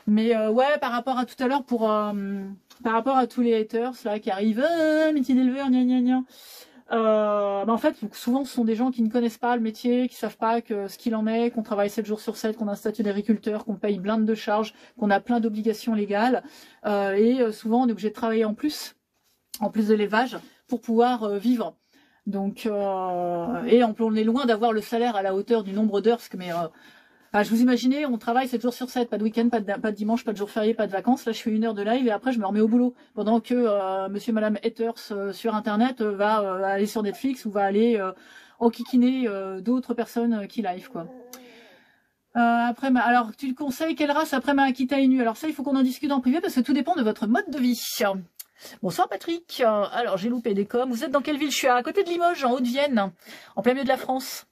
Mais ouais, par rapport à tout à l'heure, par rapport à tous les haters là qui arrivent, métier d'éleveur, gna gna gna. En fait, souvent, ce sont des gens qui ne connaissent pas le métier, qui savent pas ce qu'il en est, qu'on travaille 7 jours sur 7, qu'on a un statut d'agriculteur, qu'on paye blinde de charges, qu'on a plein d'obligations légales. Souvent, on est obligé de travailler en plus de l'élevage, pour pouvoir vivre. Donc, et on est loin d'avoir le salaire à la hauteur du nombre d'heures, je vous imaginez, on travaille 7 jours sur 7, pas de week-end, pas de dimanche, pas de jour férié, pas de vacances. Là, je fais 1 heure de live et après, je me remets au boulot. Pendant que monsieur, madame haters sur Internet va aller sur Netflix ou va aller enquiquiner d'autres personnes qui live, quoi. Alors, tu le conseilles, quelle race après ma Akita Inu? Alors ça, il faut qu'on en discute en privé parce que tout dépend de votre mode de vie. Bonsoir Patrick. Alors, j'ai loupé des coms. Vous êtes dans quelle ville? Je suis à côté de Limoges, en Haute-Vienne, en plein milieu de la France.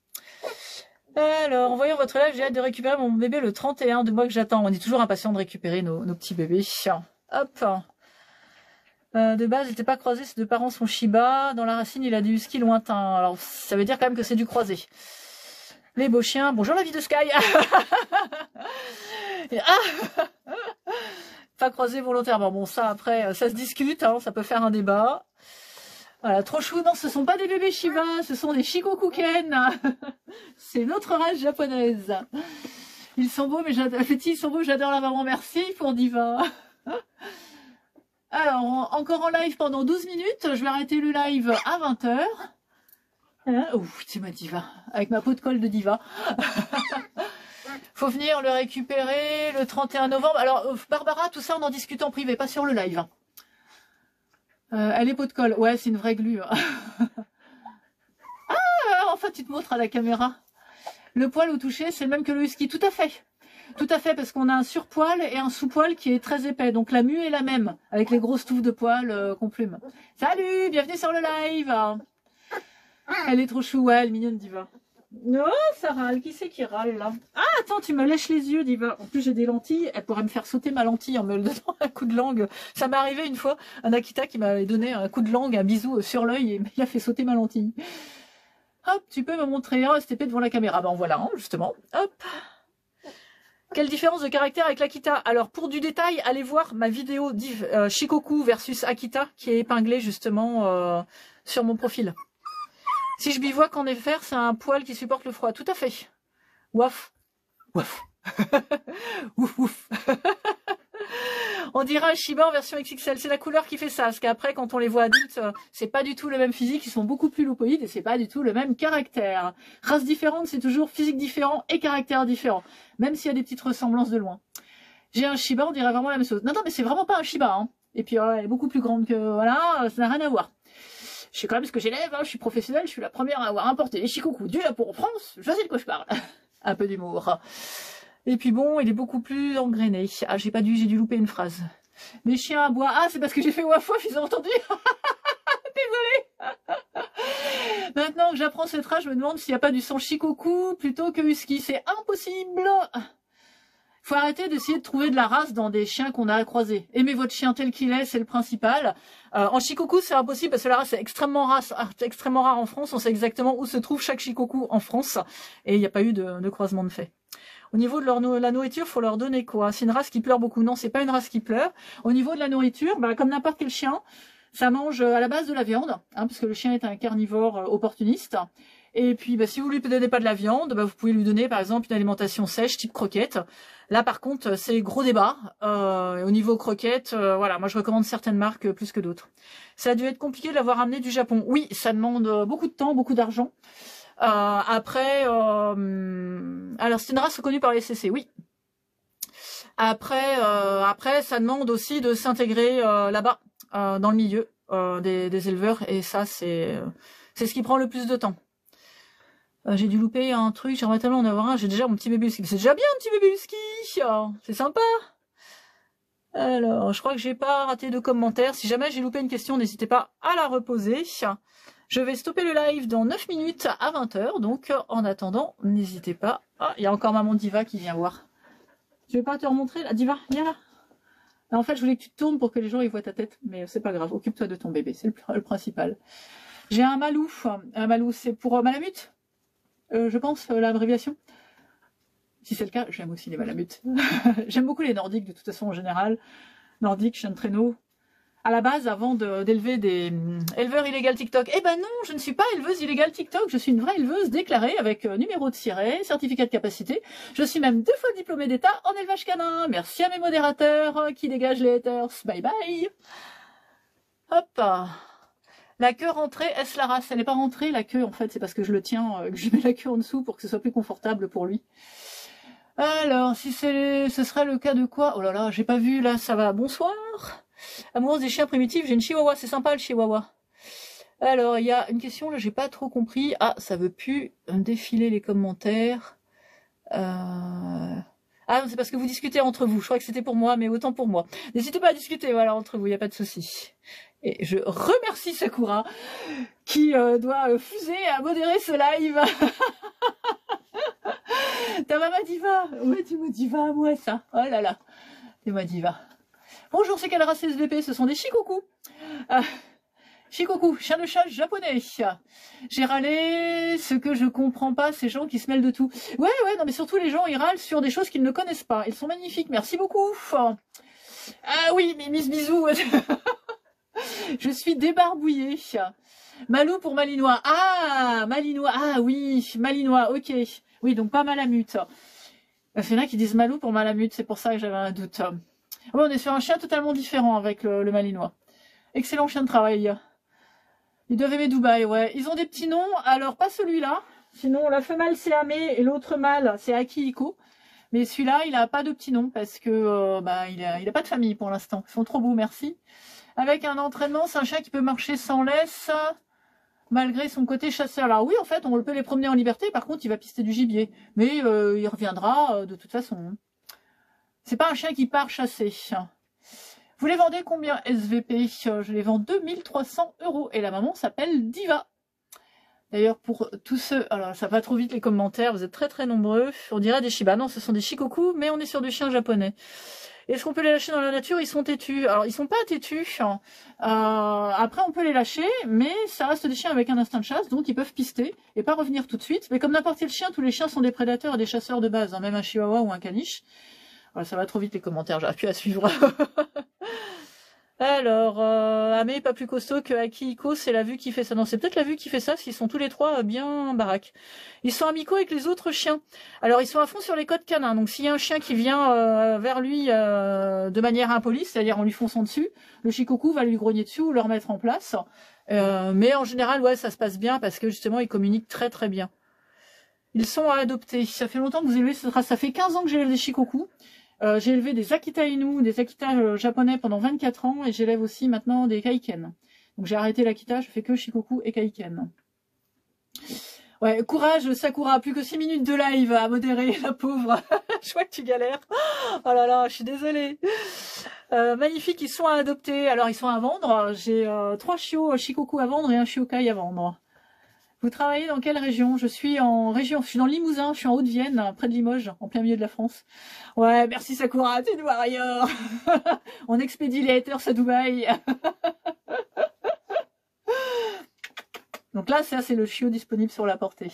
Alors, en voyant votre live, j'ai hâte de récupérer mon bébé le 31 de mois que j'attends. On est toujours impatient de récupérer nos petits bébés. Hop. De base, il n'était pas croisé, ses 2 parents sont Shiba. Dans la racine, il a des huskies lointains. Alors, ça veut dire quand même que c'est du croisé. Les beaux chiens. Bonjour la vie de Sky. Pas croisé volontairement. Bon, ça, après, ça se discute. Hein, ça peut faire un débat. Voilà, trop chou. Non, ce sont pas des bébés Shiba, ce sont des Shikokuken. C'est notre race japonaise. Ils sont beaux, mais ils sont beaux, j'adore la maman. Merci pour Diva. Alors, encore en live pendant 12 minutes. Je vais arrêter le live à 20h. C'est ma Diva. Avec ma peau de colle de Diva. Faut venir le récupérer le 31 novembre. Alors, Barbara, tout ça, on en discute en privé, pas sur le live. Elle est peau de colle. Ouais, c'est une vraie glu. Enfin, tu te montres à la caméra. Le poil au toucher, c'est le même que le husky. Tout à fait. Tout à fait, parce qu'on a un surpoil et un sous-poil qui est très épais. Donc la mue est la même, avec les grosses touffes de poils qu'on plume. Salut, bienvenue sur le live. Elle est trop chou, ouais, elle est mignonne, Diva. Non, ça râle. Qui c'est qui râle, là? Ah, attends, tu me lèches les yeux, Diva. En plus, j'ai des lentilles. Elle pourrait me faire sauter ma lentille en me donnant un coup de langue. Ça m'est arrivé une fois, un Akita qui m'avait donné un coup de langue, un bisou sur l'œil et il a fait sauter ma lentille. Hop, tu peux me montrer un STP devant la caméra. Ben voilà, justement. Hop. Quelle différence de caractère avec l'Akita? Alors, pour du détail, allez voir ma vidéo Shikoku versus Akita qui est épinglée justement sur mon profil. Si je bivouaque en effet, c'est un poil qui supporte le froid. Tout à fait. Waf. Waf. Ouf, ouf. On dirait un Shiba en version XXL. C'est la couleur qui fait ça. Parce qu'après, quand on les voit adultes, c'est pas du tout le même physique. Ils sont beaucoup plus loupoïdes et c'est pas du tout le même caractère. Race différente, c'est toujours physique différent et caractère différent. Même s'il y a des petites ressemblances de loin. J'ai un Shiba, on dirait vraiment la même chose. Non, non, mais c'est vraiment pas un Shiba, hein. Et puis, elle est beaucoup plus grande que, voilà, ça n'a rien à voir. Je sais quand même ce que j'élève, hein, je suis professionnelle, je suis la première à avoir importé les Shikoku du Japon en France, je sais de quoi je parle. Un peu d'humour. Et puis bon, il est beaucoup plus engrainé. Ah, j'ai dû louper une phrase. Mes chiens aboient. Ah, c'est parce que j'ai fait waf waf, ils ont entendu. Désolée. Maintenant que j'apprends cette race, je me demande s'il n'y a pas du sang Shikoku plutôt que Husky. C'est impossible. Faut arrêter d'essayer de trouver de la race dans des chiens qu'on a croisés. Aimez votre chien tel qu'il est, c'est le principal. En Shikoku, c'est impossible parce que la race est extrêmement rare en France. On sait exactement où se trouve chaque Shikoku en France. Et il n'y a pas eu de croisement de fait. Au niveau de la nourriture, faut leur donner quoi? C'est une race qui pleure beaucoup. Non, c'est pas une race qui pleure. Au niveau de la nourriture, comme n'importe quel chien, ça mange à la base de la viande, hein, parce que le chien est un carnivore opportuniste. Et puis, si vous lui donnez pas de la viande, vous pouvez lui donner, par exemple, une alimentation sèche, type croquette. Là, par contre, c'est gros débat. Au niveau croquette, voilà, moi je recommande certaines marques plus que d'autres. Ça a dû être compliqué de l'avoir amené du Japon. Oui, ça demande beaucoup de temps, beaucoup d'argent. Après, alors c'est une race reconnue par les SCC, oui. Après, ça demande aussi de s'intégrer là-bas, dans le milieu des éleveurs, et ça, c'est ce qui prend le plus de temps. J'ai dû louper un truc, j'aimerais tellement en avoir un, j'ai déjà mon petit bébé husky. C'est déjà bien un petit bébé husky, c'est sympa. Alors, je crois que j'ai pas raté de commentaires. Si jamais j'ai loupé une question, n'hésitez pas à la reposer. Je vais stopper le live dans 9 minutes à 20h, donc en attendant, n'hésitez pas. Ah, il y a encore maman Diva qui vient voir. Je vais pas te remontrer, là, Diva, viens là. En fait, je voulais que tu te tournes pour que les gens y voient ta tête, mais c'est pas grave, occupe-toi de ton bébé, c'est le principal. J'ai un Malou. Un Malou, c'est pour Malamute, je pense, l'abréviation. Si c'est le cas, j'aime aussi les Malamutes. J'aime beaucoup les Nordiques, de toute façon, en général. Nordiques, chien de traîneau. À la base, avant d'élever des éleveurs illégaux TikTok. Eh ben non, je ne suis pas éleveuse illégale TikTok, je suis une vraie éleveuse déclarée avec numéro de siret, certificat de capacité. Je suis même 2 fois diplômée d'État en élevage canin. Merci à mes modérateurs qui dégagent les haters. Bye bye. Hop. La queue rentrée, est-ce la race? Elle n'est pas rentrée, la queue, en fait, c'est parce que je le tiens, que je mets la queue en dessous pour que ce soit plus confortable pour lui. Alors, si ce serait le cas de quoi? Oh là là, j'ai pas vu, là, ça va. Bonsoir. Amoureuse des chiens primitifs, j'ai une chihuahua, c'est sympa le chihuahua. Alors, il y a une question, là, j'ai pas trop compris. Ah, ça veut plus défiler les commentaires. Ah non, c'est parce que vous discutez entre vous. Je crois que c'était pour moi, mais autant pour moi. N'hésitez pas à discuter, voilà, entre vous, il n'y a pas de souci. Et je remercie Sakura, qui doit fuser à modérer ce live. T'as ma diva. Ouais, tu me diva à moi, ça. Oh là là. T'es ma diva. Bonjour, c'est quelle race SVP? Ce sont des Shikoku. Shikoku, chien de chasse japonais. J'ai râlé, ce que je comprends pas, ces gens qui se mêlent de tout. Ouais, non mais surtout les gens, ils râlent sur des choses qu'ils ne connaissent pas. Ils sont magnifiques, merci beaucoup. Ah oui, Miss Bisous. Je suis débarbouillée. Malou pour Malinois. Ah, Malinois. Ah oui, Malinois, ok. Oui, donc pas Malamute. Il y en a qui disent Malou pour Malamute, c'est pour ça que j'avais un doute. Ouais, on est sur un chien totalement différent avec le Malinois. Excellent chien de travail. Ils doivent aimer Dubaï, ouais. Ils ont des petits noms, alors pas celui-là. Sinon, la femelle c'est Amé et l'autre mâle c'est Akihiko. Mais celui-là, il a pas de petit nom parce que il a pas de famille pour l'instant. Ils sont trop beaux, merci. Avec un entraînement, c'est un chien qui peut marcher sans laisse, malgré son côté chasseur. Alors oui, en fait, on peut les promener en liberté, par contre, il va pister du gibier. Mais il reviendra de toute façon. C'est pas un chien qui part chasser. Vous les vendez combien SVP? Je les vends 2300 € et la maman s'appelle Diva. D'ailleurs, pour tous ceux... Alors, ça va trop vite les commentaires, vous êtes très très nombreux. On dirait des Shiba. Non, ce sont des Shikoku, mais on est sur du chien japonais. Est-ce qu'on peut les lâcher dans la nature? Ils sont têtus. Alors, ils sont pas têtus. Après, on peut les lâcher, mais ça reste des chiens avec un instinct de chasse, donc ils peuvent pister et pas revenir tout de suite. Mais comme n'importe quel chien, tous les chiens sont des prédateurs et des chasseurs de base, hein, même un chihuahua ou un caniche. Voilà, ça va trop vite les commentaires, j'arrive plus à suivre. Alors, Amé pas plus costaud que Akihiko, c'est la vue qui fait ça. Non, c'est peut-être la vue qui fait ça, parce qu'ils sont tous les trois bien baraques. Ils sont amicaux avec les autres chiens. Alors, ils sont à fond sur les codes canins. Donc, s'il y a un chien qui vient vers lui de manière impolie, c'est-à-dire en lui fonçant dessus, le Shikoku va lui grogner dessus ou le remettre en place. Mais en général, ouais, ça se passe bien parce que justement, ils communiquent très très bien. Ils sont à adopter. Ça fait longtemps que vous élevez cette race. Ça fait 15 ans que j'élève des Shikoku. J'ai élevé des Akita Inu, des Akita japonais pendant 24 ans et j'élève aussi maintenant des Kaiken. Donc j'ai arrêté l'Akita, je fais que Shikoku et Kaiken. Ouais, courage Sakura, plus que 6 minutes de live à modérer, la pauvre. Je vois que tu galères. Oh là là, je suis désolée. Magnifiques, ils sont à adopter. Alors ils sont à vendre. J'ai 3 chiots Shikoku à vendre et un Shiokai à vendre. Vous travaillez dans quelle région? Je suis en région, je suis dans le Limousin, je suis en Haute-Vienne, près de Limoges, en plein milieu de la France. Ouais, merci Sakura, t'es une warrior. On expédie les haters à Dubaï. Donc là, ça c'est le chiot disponible sur la portée.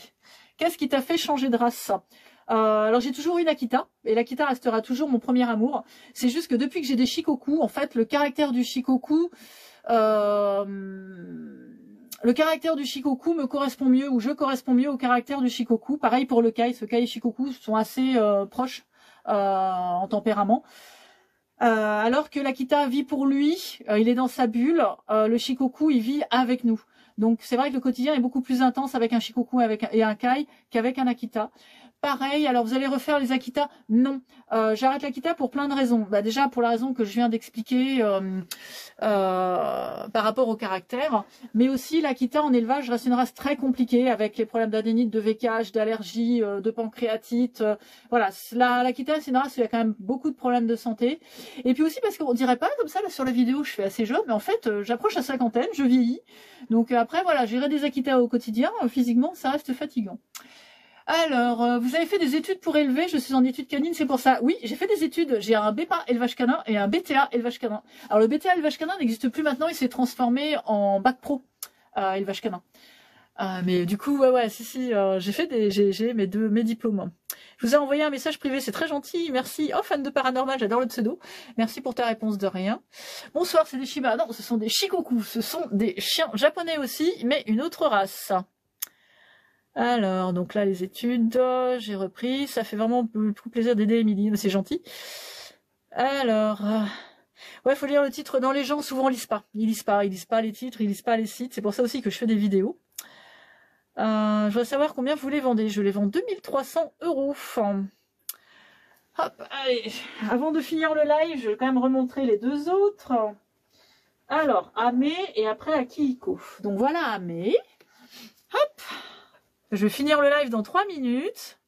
Qu'est-ce qui t'a fait changer de race? Alors j'ai toujours eu l'Akita, et l'Akita restera toujours mon premier amour. C'est juste que depuis que j'ai des Shikoku, en fait, le caractère du Shikoku me correspond mieux, ou je correspond mieux au caractère du Shikoku. Pareil pour le Kai, ce Kai et Shikoku sont assez proches en tempérament. Alors que l'Akita vit pour lui, il est dans sa bulle, le Shikoku il vit avec nous. Donc c'est vrai que le quotidien est beaucoup plus intense avec un Shikoku et un Kai qu'avec un Akita. Pareil, alors vous allez refaire les Akita? Non. J'arrête l'Akita pour plein de raisons. Bah, déjà pour la raison que je viens d'expliquer par rapport au caractère, mais aussi l'Akita en élevage reste une race très compliquée avec les problèmes d'adénite, de VKH, d'allergie, de pancréatite. Voilà, l'Akita c'est une race où il y a quand même beaucoup de problèmes de santé. Et puis aussi parce qu'on dirait pas comme ça, là sur la vidéo je suis assez jeune, mais en fait j'approche la cinquantaine, je vieillis. Donc après voilà, gérer des Akita au quotidien, physiquement ça reste fatigant. Alors, vous avez fait des études pour élever, je suis en études canines, c'est pour ça. Oui, j'ai fait des études, j'ai un BEPA élevage canin et un BTA élevage canin. Alors le BTA élevage canin n'existe plus maintenant, il s'est transformé en bac pro élevage canin. Mais du coup, ouais, si, j'ai fait j'ai mes diplômes. Je vous ai envoyé un message privé, c'est très gentil, merci. Oh, fan de paranormal, j'adore le pseudo. Merci pour ta réponse de rien. Bonsoir, c'est des Shiba. Non, ce sont des Shikoku, ce sont des chiens japonais aussi, mais une autre race. Alors, donc là, les études, j'ai repris. Ça fait vraiment beaucoup plaisir d'aider Émilie, c'est gentil. Alors, ouais, faut lire le titre. Non, les gens, souvent, lisent pas. Ils lisent pas les titres, ils lisent pas les sites. C'est pour ça aussi que je fais des vidéos. Je voudrais savoir combien vous les vendez. Je les vends 2300 €. Hop, allez. Avant de finir le live, je vais quand même remontrer les deux autres. Alors, Amé et après Akihiko. Donc voilà Amé. Hop. Je vais finir le live dans 3 minutes.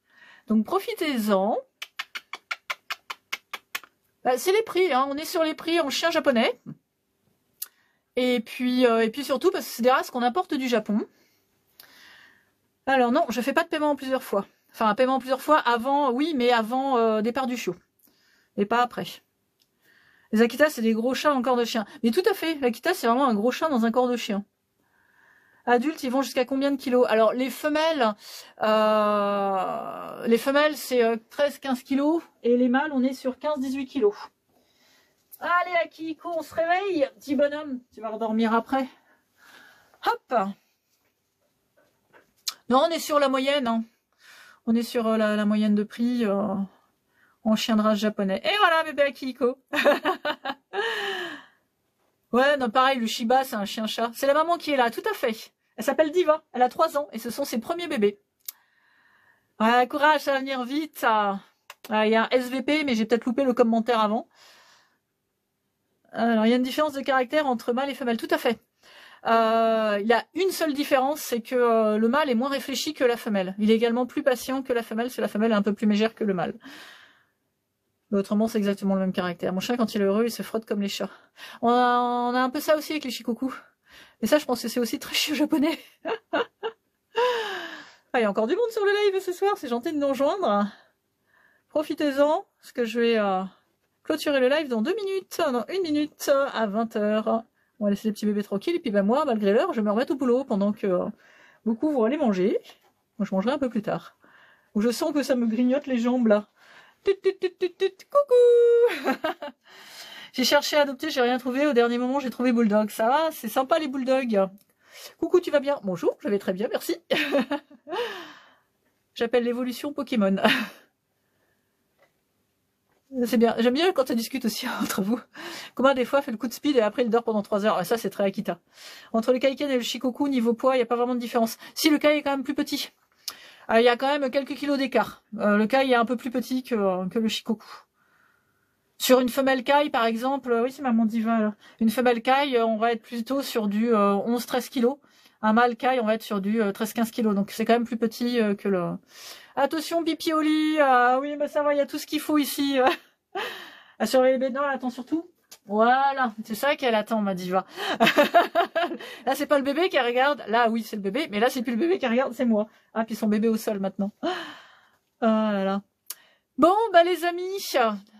Donc profitez-en. Bah, c'est les prix, hein. On est sur les prix en chien japonais. Et puis surtout parce que c'est des races qu'on importe du Japon. Alors non, je fais pas de paiement en plusieurs fois. Enfin, un paiement en plusieurs fois avant, oui, mais avant départ du chiot. Et pas après. Les Akita, c'est des gros chats en corps de chien. Mais tout à fait, l'Akita, c'est vraiment un gros chat dans un corps de chien. Adultes, ils vont jusqu'à combien de kilos? Alors, les femelles c'est 13-15 kilos. Et les mâles, on est sur 15-18 kilos. Allez, Akihiko, on se réveille. Petit bonhomme, tu vas redormir après. Hop. Non, on est sur la moyenne. Hein. On est sur la moyenne de prix en chien de race japonais. Et voilà, bébé Akihiko. Ouais, non, pareil, le Shiba, c'est un chien-chat. C'est la maman qui est là, tout à fait. Elle s'appelle Diva, elle a 3 ans, et ce sont ses premiers bébés. Ouais, courage, ça va venir vite. Il y a un SVP, mais j'ai peut-être loupé le commentaire avant. Alors, il y a une différence de caractère entre mâle et femelle, tout à fait. Il y a une seule différence, c'est que le mâle est moins réfléchi que la femelle. Il est également plus patient que la femelle, parce que la femelle est un peu plus mégère que le mâle. Mais autrement, c'est exactement le même caractère. Mon chat, quand il est heureux, il se frotte comme les chats. On a un peu ça aussi avec les Shikoku. Et ça, je pense que c'est aussi très chiant japonais. Il y a encore du monde sur le live ce soir, c'est gentil de nous rejoindre. Profitez-en, parce que je vais clôturer le live dans 2 minutes, dans 1 minute, à 20h. On va laisser les petits bébés tranquilles, et puis moi, malgré l'heure, je vais me remettre au boulot pendant que beaucoup vont aller manger. Moi, je mangerai un peu plus tard. Où je sens que ça me grignote les jambes, là. Coucou. J'ai cherché à adopter, j'ai rien trouvé. Au dernier moment, j'ai trouvé Bulldog. Ça va, c'est sympa les Bulldogs. Coucou, tu vas bien? Bonjour, je vais très bien, merci. J'appelle l'évolution Pokémon. C'est bien, j'aime bien quand ça discute aussi entre vous. Comment des fois fait le coup de speed et après il dort pendant 3 heures. Ah, ça c'est très Akita. Entre le Kaiken et le Shikoku, niveau poids, il n'y a pas vraiment de différence. Si, le Kai est quand même plus petit. Il y a quand même quelques kilos d'écart. Le Kai est un peu plus petit que le Shikoku. Sur une femelle caille, par exemple, oui, c'est maman Diva, là. Une femelle caille, on va être plutôt sur du 11-13 kilos. Un mâle caille, on va être sur du 13-15 kilos. Donc, c'est quand même plus petit que le... Attention, pipi au lit. Ah oui, bah ça va, il y a tout ce qu'il faut ici. À surveiller les bébés. Non, elle attend surtout. Voilà, c'est ça qu'elle attend, ma Diva. Là, c'est pas le bébé qui regarde. Là, oui, c'est le bébé. Mais là, c'est plus le bébé qui regarde, c'est moi. Ah, puis son bébé au sol, maintenant. Oh là là. Bon, bah les amis,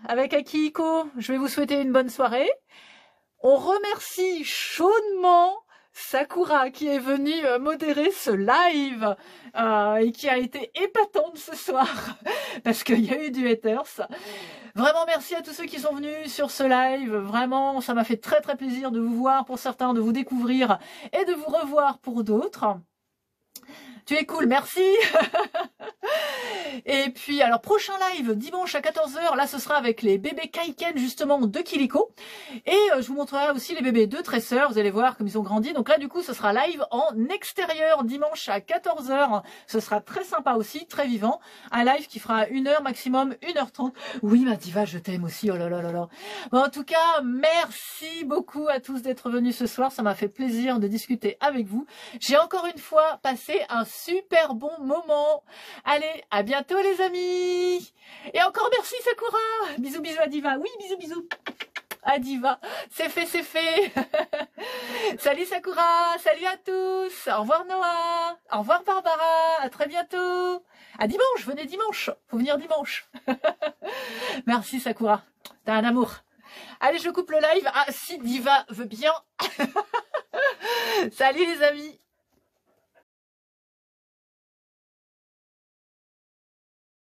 avec Akihiko, je vais vous souhaiter une bonne soirée. On remercie chaudement Sakura qui est venue modérer ce live et qui a été épatante ce soir parce qu'il y a eu du haters. Vraiment merci à tous ceux qui sont venus sur ce live. Vraiment, ça m'a fait très très plaisir de vous voir pour certains, de vous découvrir et de vous revoir pour d'autres. Tu es cool, merci. Et puis, alors, prochain live, dimanche à 14 h, là, ce sera avec les bébés Kaiken, justement, de Kiliko. Et je vous montrerai aussi les bébés de Tresseur, vous allez voir comme ils ont grandi. Donc là, du coup, ce sera live en extérieur, dimanche à 14 h. Ce sera très sympa aussi, très vivant. Un live qui fera 1 heure, maximum 1h30. Oui, ma Diva, je t'aime aussi, oh là là là là. Bon, en tout cas, merci beaucoup à tous d'être venus ce soir. Ça m'a fait plaisir de discuter avec vous. J'ai encore une fois passé un super bon moment. Allez, à bientôt les amis. Et encore merci Sakura. Bisous bisous à Diva. Oui, bisous bisous à Diva. C'est fait, c'est fait. Salut Sakura. Salut à tous. Au revoir Noah. Au revoir Barbara. À très bientôt. À dimanche. Venez dimanche. Faut venir dimanche. Merci Sakura. T'as un amour. Allez, je coupe le live. Ah, si Diva veut bien. Salut les amis.